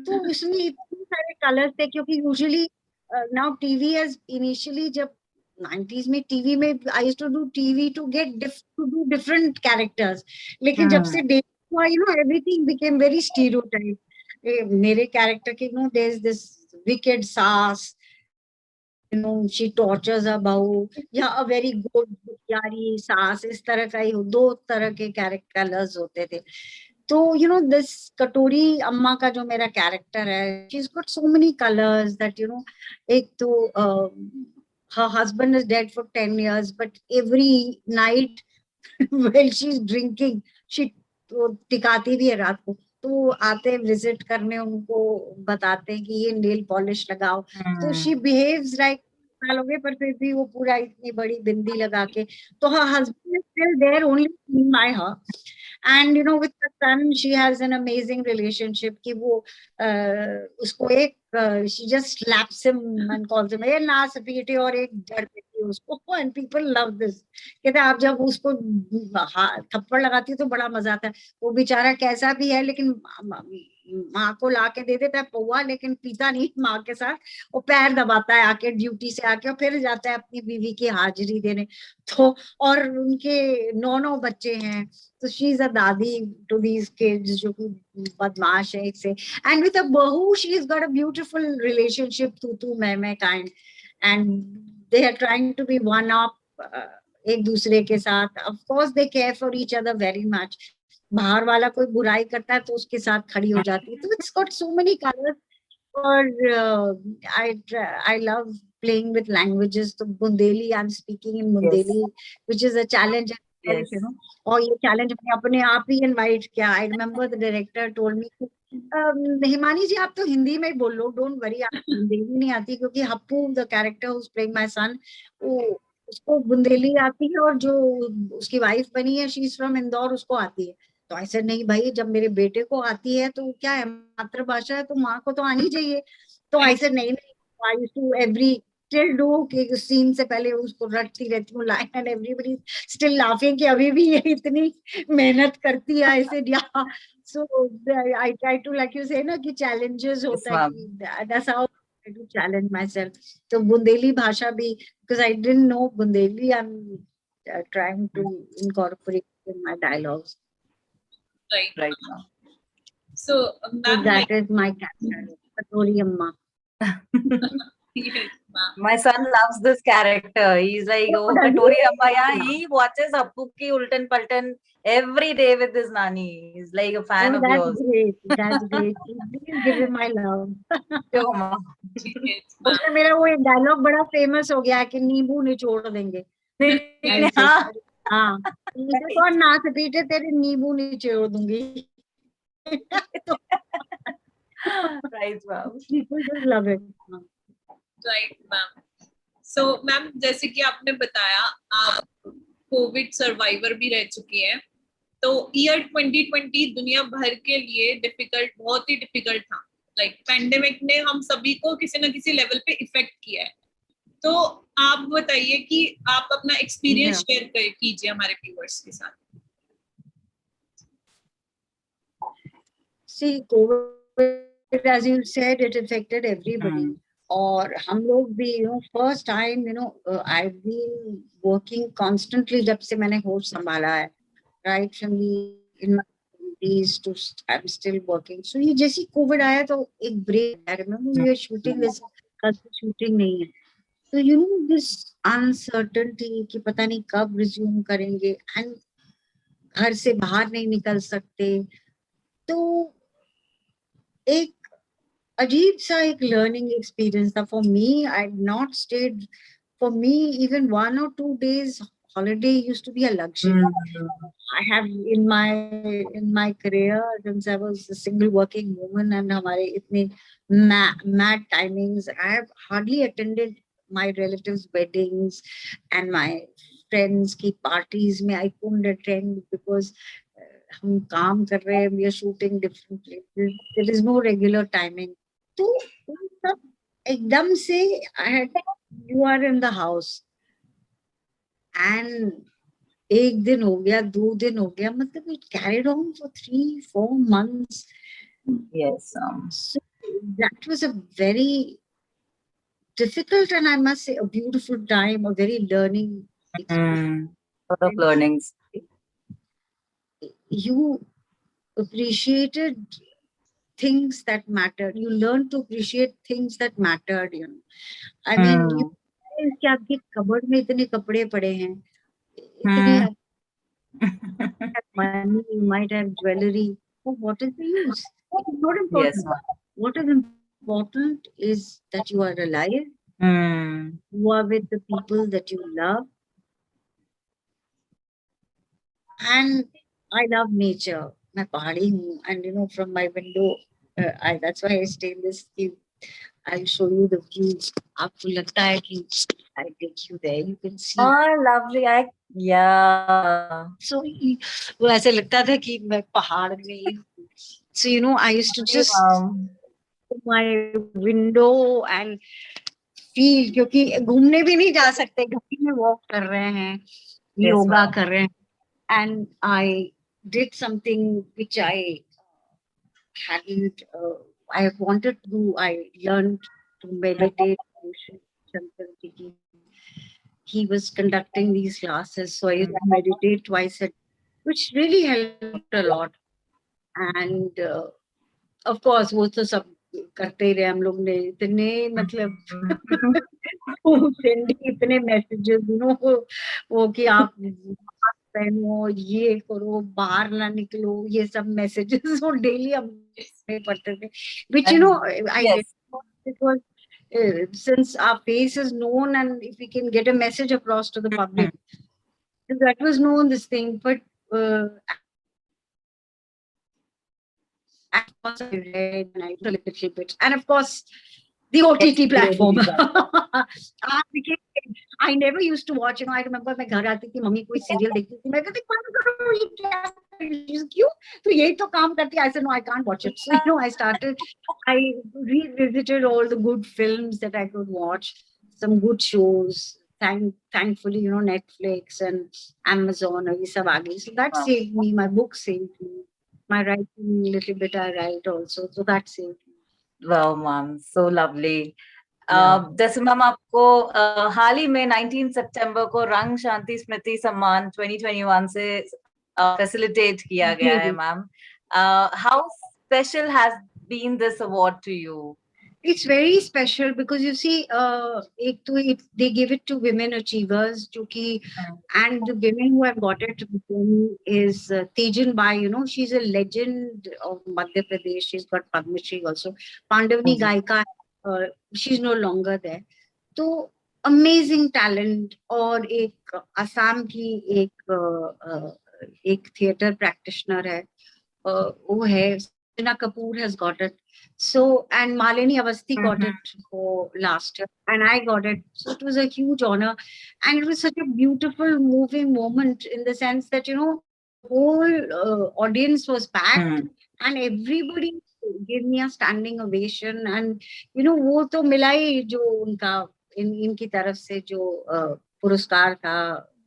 तो इसमें इतने सारे कलर्स थे क्योंकि usually now TV has initially जब 90s में टीवी में I used to do TV to get to do different characters, लेकिन जब से डेट हुआ you know everything became very stereotype. मेरे कैरेक्टर के no there is this wicked saas, you know, she tortures her बहू, या a very good प्यारी सास, इस तरह का ही दो तरह के कैरेक्टर कलर्स होते थे. तो यू नो दिस कटोरी अम्मा का जो मेरा कैरेक्टर है, she is got so many colours that you know, एक तो her husband is dead for 10 years but every night while she's drinking she तो टिकाती भी है रात को, तो आते हैं विजिट करने, उनको बताते हैं कि ये नेल पॉलिश लगाओ, तो शी बिहेव्स लाइक साल हो गए पर फिर भी वो पूरा इतनी बड़ी बिंदी लगा के, तो her husband is still there only seen by her. And you know with the son she has an amazing relationship कि वो उसको एक she just slaps him and calls him ए ना सपीटे और एक जड़ देती है उसको, and people love this. कहते हैं आप जब उसको थप्पड़ लगाती है तो बड़ा मजा आता है, वो बेचारा कैसा भी है लेकिन माँ को ला के दे देता है पौवा, लेकिन पीता नहीं माँ के साथ, वो पैर दबाता है आके ड्यूटी से आके और फिर जाता है अपनी बीवी की हाजिरी देने. तो और उनके 9 बच्चे हैं, तो शी इज अ दादी टू दीज किड्स जो कि बदमाश है एक से, and with a bahu she is got a beautiful relationship तू मैं kind, and they are trying to be one up एक दूसरे के साथ. Of course they care for each other very much, बाहर वाला कोई बुराई करता है तो उसके साथ खड़ी हो जाती है, तो it's got so many colours. और I love playing with languages. तो Bundeli, I'm speaking in Bundeli, which is a challenge, you know. और ये challenge मैंने अपने आप ही invite किया. I remember the director told me, Himani जी आप तो हिंदी में ही बोल लो, don't worry, आपको बुंदेली नहीं आती, क्योंकि Happu the character who's playing my son, वो उसको बुंदेली आती है, और जो उसकी वाइफ बनी है she is from इंदौर, उसको आती है. तो ऐसे नहीं भाई, जब मेरे बेटे को आती है तो क्या है, मातृभाषा है तो माँ को तो आनी चाहिए. तो ऐसे नहीं नहीं, I used to every still do कि सीन से पहले उसको रटती रहती हूँ line, and everybody still laughing कि अभी भी ये इतनी मेहनत करती है ऐसे. Yeah so I try to like you say ना कि चैलेंजेस होता है कि that's how I to challenge my myself Bundeli भाषा भी, because I didn't know Bundeli, I am trying to incorporate in my dialogues. Right now. So, that is my character, Katori Amma. Yes, My son loves this character. He's like, oh, Katori Amma. Yeah, he watches Happu ki Ultan Paltan every day with his nani. He's like a fan of yours. Great. That's great. Please give him my love. Sure, Ma. उसमें मेरा वो एक dialogue बड़ा famous हो गया है कि नींबू निचोड़ देंगे. हाँ. हाँ, मुझे कौन ना से पीटे, तेरे नींबू निचोड़ दूंगी. Right, ma'am. People just love it. Right, ma'am. So, ma'am जैसे कि आपने बताया आप कोविड सर्वाइवर भी रह चुकी हैं, तो ईयर 2020 दुनिया भर के लिए डिफिकल्ट, बहुत ही डिफिकल्ट था. लाइक पैंडेमिक ने हम सभी को किसी ना किसी लेवल पे इफेक्ट किया है. तो आप बताइए कि आप अपना एक्सपीरियंस शेयर कीजिए हमारे व्यूअर्स के साथ. See, COVID, as you said, it affected everybody. और हम लोग भी first time I been working constantly जब से मैंने होश संभाला है, right from in to I am still working. So ये जैसे कोविड आया तो एक break, I remember we are shooting this, कल शूटिंग नहीं है, So this uncertainty कि पता नहीं कब resume करेंगे and घर से बाहर नहीं निकल सकते, तो एक अजीब सा एक learning experience था for me. I had not stayed. For me, even 1 or 2 days holiday used to be a luxury. I have in my career since I was a single working woman and हमारे इतने mad timings. I have hardly attended my relatives' weddings and my friends की parties में I couldn't attend because हम काम कर रहे हैं, we are shooting different places. There is no regular timing. तो उन सब एकदम से I had you are in the house and एक दिन हो गया, 2 दिन हो गया, मतलब it carried on for 3-4 months. Yes. So that was a very difficult and I must say a beautiful time, a very learning experience. Lot of learnings. You appreciated things that mattered. You learned to appreciate things that mattered. I mean, you realize कि आपके cupboard में इतने कपड़े पड़े हैं, इतने have money, you might have jewelry. But what is the use? It is not important. Yes, ma'am. What is important is that you are alive, you are with the people that you love, and I love nature. मैं पहाड़ी हूँ, and from my window, that's why I stay in this view. I'll show you the views. आपको लगता है कि I take you there. You can see. Oh, lovely. Yeah. So वो ऐसे लगता था कि मैं पहाड़ में ही हूँ. So I used to just my window and feel, क्योंकि घूमने भी नहीं जा सकते, घर में वॉक कर रहे हैं, योगा कर रहे हैं, and I did something which I hadn't I wanted to do. I learned to meditate. He was conducting these classes, so I used to meditate twice a day, which really helped a lot. And of course वो तो सब करते ही रहे हम लोग ने, इतने मतलब इतने मैसेजेस वो कि आप पहनो, ये करो, बाहर ना निकलो, ये सब मैसेजेस वो डेली हम पढ़ते थे, which I did because since our face is known and if we can get a message across to the public, that was known this thing. But and of course I read and I wrote a little bit, and of course the OTT platform. I never used to watch, I remember मैं घर आती थी, mummy कोई serial देखती थी, मैं कहती बंद करो, ये क्या क्यों, तो यही तो काम करती है. I said no, I can't watch it. So I revisited all the good films that I could watch, some good shows. Thankfully, Netflix and Amazon ये सब आ गई. So that saved me. My book saved me. My writing, little bit I write also, so that saved me. Wow, ma'am, so lovely. जैसे ma'am आपको हाल ही में 19 सितंबर को रंग शांति स्मृति सम्मान 2021 से फैसिलिटेट किया गया है ma'am. How special has been this award to you? It's very special because you see, they give it to women achievers, and the women who have got it is Tejan Bai. She's a legend of Madhya Pradesh. She's got Padma Shri also. Pandavani Gaika, she's no longer there. So amazing talent. और एक असम की एक theater practitioner है, वो है Sina Kapoor has got it. So, and Malini Avasthi got it for last year, and I got it. So it was a huge honor, and it was such a beautiful, moving moment in the sense that the whole audience was packed, and everybody gave me a standing ovation. And वो तो मिला ही जो उनका इनकी तरफ से जो पुरस्कार था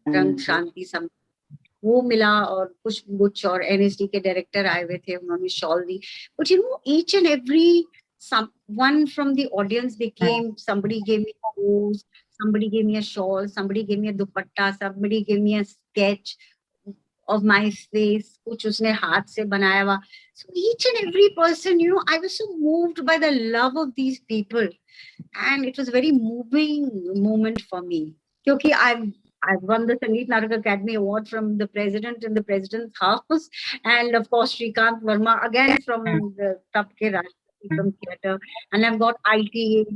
रंग शांति सम वो मिला, और कुछ और एनएसडी के डायरेक्टर आए हुए थे, उन्होंने shawl the. But each and every one from the audience, they came, somebody gave me a rose, somebody gave me a shawl, somebody gave me a dupatta, somebody gave me a sketch of my face, कुछ उसने हाथ से बनाया हुआ. So each and every person, I was so moved by the love of these people. and it was a very moving moment for me. Kyunki I've won the Sangeet Natak Academy Award from the president in the president's house, and of course Shrikant Verma again from the Tapke Rashtrapati from theatre, and I've got IT,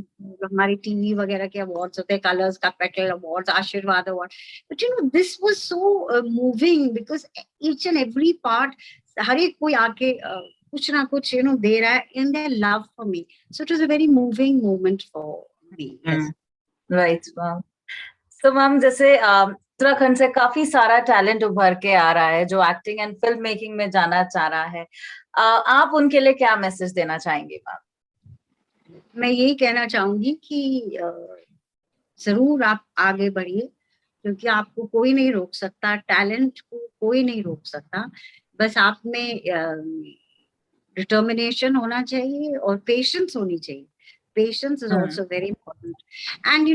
हमारे TV वगैरह के awards होते हैं, Colors का Petal Awards, Ashirwad Award. But you know, this was so moving because each and every part, हर एक कोई आके कुछ ना कुछ दे रहा है in their love for me. So it was a very moving moment for me. Yes. Right, ma'am. So ma'am, जैसे उत्तराखंड से काफी सारा टैलेंट उभर के आ रहा है जो एक्टिंग एंड फिल्म मेकिंग में जाना चाह रहा है, आप उनके लिए क्या मैसेज देना चाहेंगे मैम? मैं यही कहना चाहूंगी कि जरूर आप आगे बढ़िए, क्योंकि आपको कोई नहीं रोक सकता, टैलेंट को कोई नहीं रोक सकता, बस आप में डिटर्मिनेशन होना चाहिए और पेशेंस होनी चाहिए. Patience is also very important. And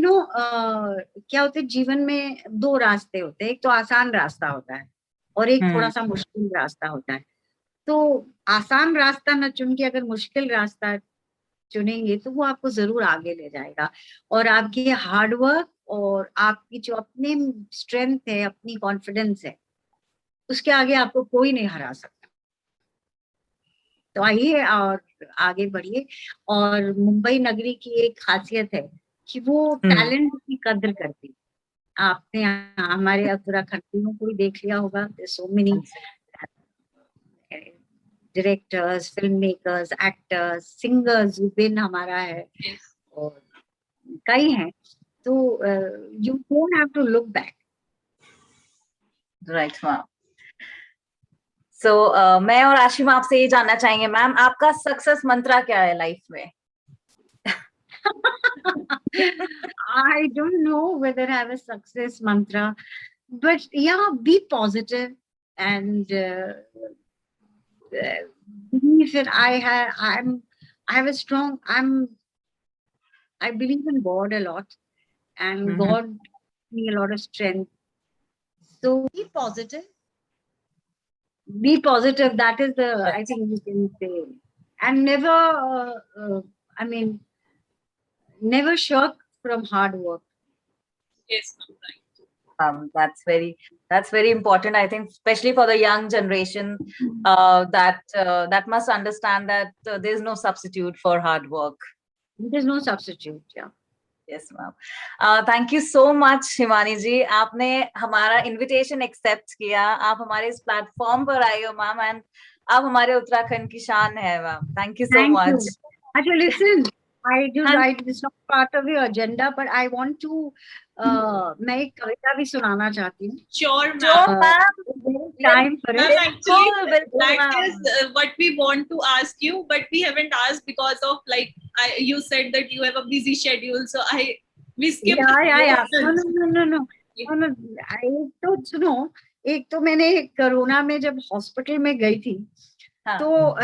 क्या होता है जीवन में, दो रास्ते होते हैं, एक तो आसान रास्ता होता है और एक थोड़ा सा मुश्किल रास्ता होता है. तो आसान रास्ता न चुन के अगर मुश्किल रास्ता चुनेंगे तो वो आपको जरूर आगे ले जाएगा, और आपकी हार्डवर्क और आपकी जो अपनी स्ट्रेंथ है, अपनी कॉन्फिडेंस है, उसके आगे आपको कोई नहीं हरा सकता. तो आइए और आगे बढ़िए. और मुंबई नगरी की एक खासियत है कि वो टैलेंट की कद्र करती है. आपने हमारे उत्तराखंडियों को भी देख लिया होगा, so many directors, film makers, actors, singers, Zubin हमारा है और कई हैं. तो you don't have to look back. Right ma'am. So मैं और आशिमा आपसे ये जानना चाहेंगे मैम, आपका सक्सेस मंत्रा क्या है लाइफ में? I don't know whether I have a success mantra, but yeah, be positive and believe that I have a strong, I believe in God a lot, and God gives me a lot of strength. So be positive. Be positive. That is the, I think you can say, and never, never shirk from hard work. Yes, right. That's very important, I think, especially for the young generation, that must understand that there's no substitute for hard work. There's no substitute. Yeah. Yes, ma'am. Thank you so much, Himani ji. आपने हमारा invitation accept किया, आप हमारे इस platform पर आए हो ma'am, and आप हमारे उत्तराखंड की शान है ma'am. Thank you so much. Actually, listen, it's not part of your agenda, but I want to, मैं एक कविता भी सुनाना चाहती हूँ. Sure, ma'am. Time for it. Actually, that is what we want to ask you, but we haven't asked because of you said that you have a busy schedule, so we skipped. Yeah. No. तो सुनो, एक तो मैंने corona में जब hospital में गई थी, तो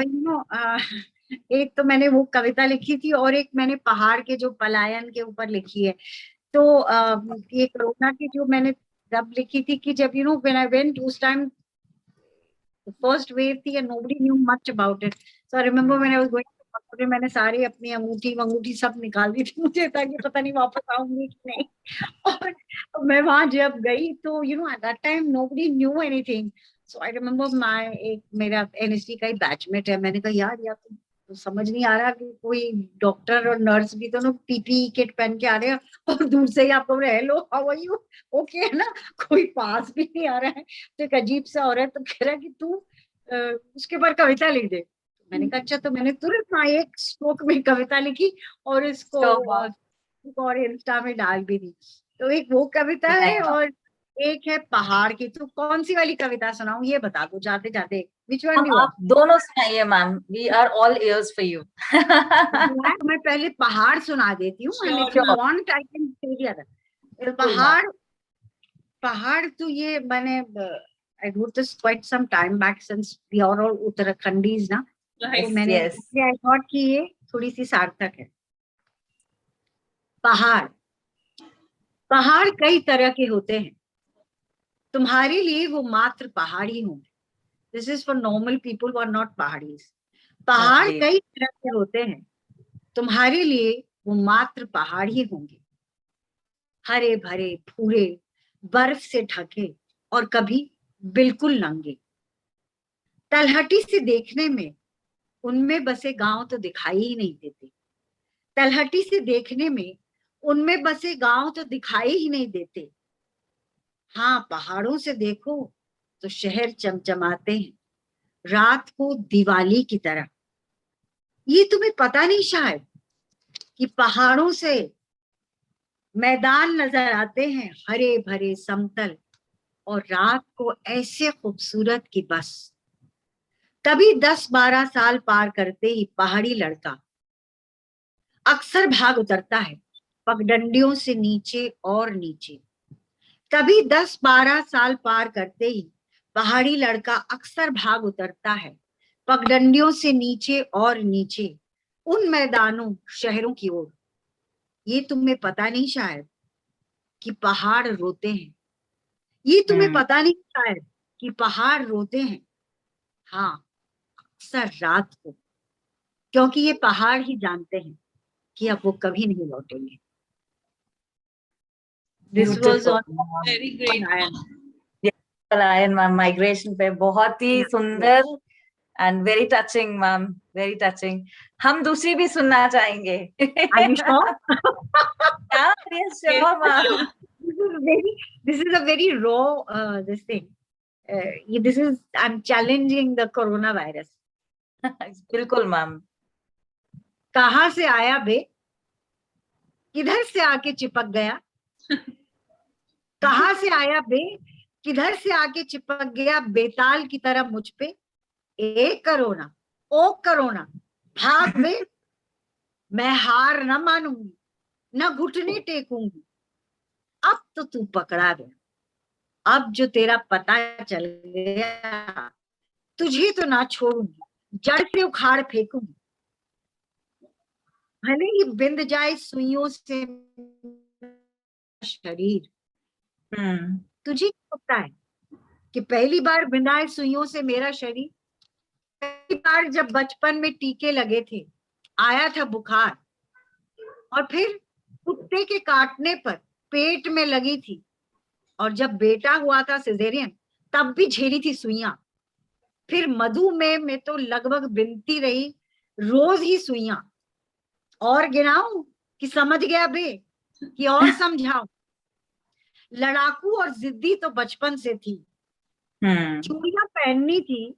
एक तो मैंने वो कविता लिखी थी और एक मैंने पहाड़ के जो पलायन के ऊपर लिखी है. तो ये कोरोना की जो मैंने तब लिखी थी कि जब when I went, उस टाइम the first wave थी and nobody knew much about it. So I remember when I was going to hospital, मैंने सारी अपनी अंगूठी सब निकाल दी थी मुझे, ताकि पता नहीं वापस आऊंगी कि नहीं. और मैं वहां जब गई तो at that time nobody knew anything. So I remember मेरा NSD का ही बैचमेट है, मैंने कहा यार तो समझ नहीं आ रहा कि कोई डॉक्टर और नर्स भी तो PPE किट पहन के आ रहे हैं और दूर से ही आपको hello how are you, okay है ना, कोई पास भी नहीं आ रहा है. तो एक अजीब सा हो रहा है. तो कह रहा कि तू उसके ऊपर कविता लिख दे. मैंने कहा अच्छा. तो मैंने तुरंत एक स्ट्रोक में कविता लिखी और इसको और इंस्टा में डाल भी दी. तो एक वो कविता है और एक है पहाड़ की. तो कौन सी वाली कविता सुनाऊं ये बता दो जाते जाते. Which one do you want? आप दोनों सुनाइए ma'am. We are all ears for you. मैं पहले पहाड़ सुना देती हूँ. And if you want, I can say the other. पहाड़ तो ये मैंने I wrote this quite some time back, since we are all Uttarakhandis ना. तो मैंने I thought कि ये थोड़ी सी सार्थक है. पहाड़ कई तरह के होते हैं, तुम्हारे लिए वो मात्र पहाड़ी होंगे. This is for normal people who are not pahadis. पहाड़ कई तरह के होते हैं, तुम्हारे लिए वो मात्र पहाड़ ही होंगे, हरे भरे, पूरे, बर्फ से ढके और कभी बिल्कुल नंगे। तलहटी से देखने में उनमें बसे गांव तो दिखाई ही नहीं देते। तलहटी से देखने में उनमें बसे गांव तो दिखाई ही नहीं देते। हाँ, पहाड़ों से देखो तो शहर चमचमाते हैं रात को दिवाली की तरह। ये तुम्हें पता नहीं शायद कि पहाड़ों से मैदान नजर आते हैं हरे भरे समतल, और रात को ऐसे खूबसूरत कि बस। तभी 10-12 साल पार करते ही पहाड़ी लड़का अक्सर भाग उतरता है पगडंडियों से नीचे और नीचे। तभी 10-12 साल पार करते ही पहाड़ी लड़का अक्सर भाग उतरता है पगडंडियों से नीचे और नीचे, उन मैदानों शहरों की ओर। ये तुम्हें पता नहीं शायद कि पहाड़ रोते हैं। ये तुम्हें पता नहीं शायद कि पहाड़ रोते हैं। हाँ, अक्सर रात को, क्योंकि ये पहाड़ ही जानते हैं कि अब वो कभी नहीं लौटेंगे। This was on very great. पलायन मैम, माइग्रेशन पे बहुत ही सुंदर and very touching ma'am, very touching. हम दूसरी भी सुनना चाहेंगे। Are you sure? Yes, sure ma'am. This is a very raw this thing. This is, I'm challenging the coronavirus. बिल्कुल मैम। कहाँ से आया बे, किधर से आके चिपक गया। कहाँ से आया बे, किधर से आके चिपक गया बेताल की तरह मुझ पे। ए करोना, ओ करोना, भाग बे, मैं हार न मानूंगी, न घुटने टेकूंगी। अब तो तू पकड़ा गया, अब जो तेरा पता चल गया, तुझे तो ना छोड़ूंगी, जड़ से उखाड़ फेंकूंगी। भले ही बिंद जाए सुइयों से शरीर। तुझे क्या लगता है कि पहली बार बिंदाए सुइयों से मेरा शरीर? पहली बार जब बचपन में टीके लगे थे, आया था बुखार, और फिर कुत्ते के काटने पर पेट में लगी थी, और जब बेटा हुआ था सिजेरियन, तब भी झेली थी सुइयां। फिर मधुमेह में तो लगभग बिनती रही रोज ही सुइयां। और गिनाऊं कि समझ गया बे, कि और समझाऊं? लड़ाकू और जिद्दी तो बचपन से थी, चूड़ियां पहननी थी।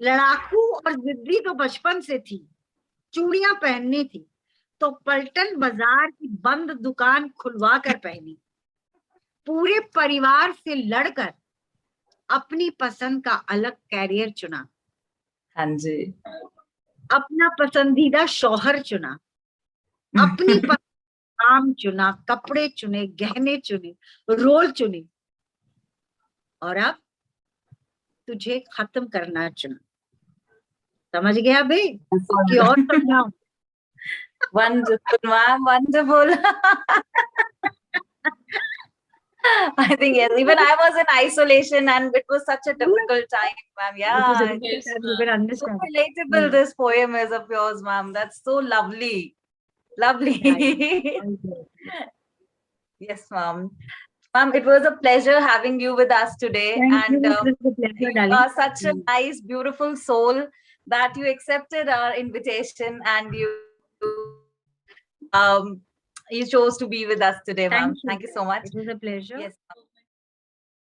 लड़ाकू और जिद्दी तो बचपन से थी, चूड़ियां पहननी थी तो पलटन बाजार की बंद दुकान खुलवा कर पहनी। पूरे परिवार से लड़कर अपनी पसंद का अलग कैरियर चुना। हाँ जी। अपना पसंदीदा शौहर चुना, अपनी काम चुना, कपड़े चुने, गहने चुने, रोल चुने, और अब तुझे खत्म करना चुना। समझ गया बे, कि और समझाऊं? Wonderful ma'am, wonderful। I think yes. Even I was in isolation, and it was such a difficult time, ma'am. Yeah, You can so understand. relatable. This poem is of yours, ma'am. That's so lovely, lovely. Yes, ma'am. Ma'am, it was a pleasure having you with us today, Thank and you. It was a pleasure, you darling. are such a nice, beautiful soul that you accepted our invitation and um you chose to be with us today, ma'am. Thank you so much. It was a pleasure. Yes, ma'am.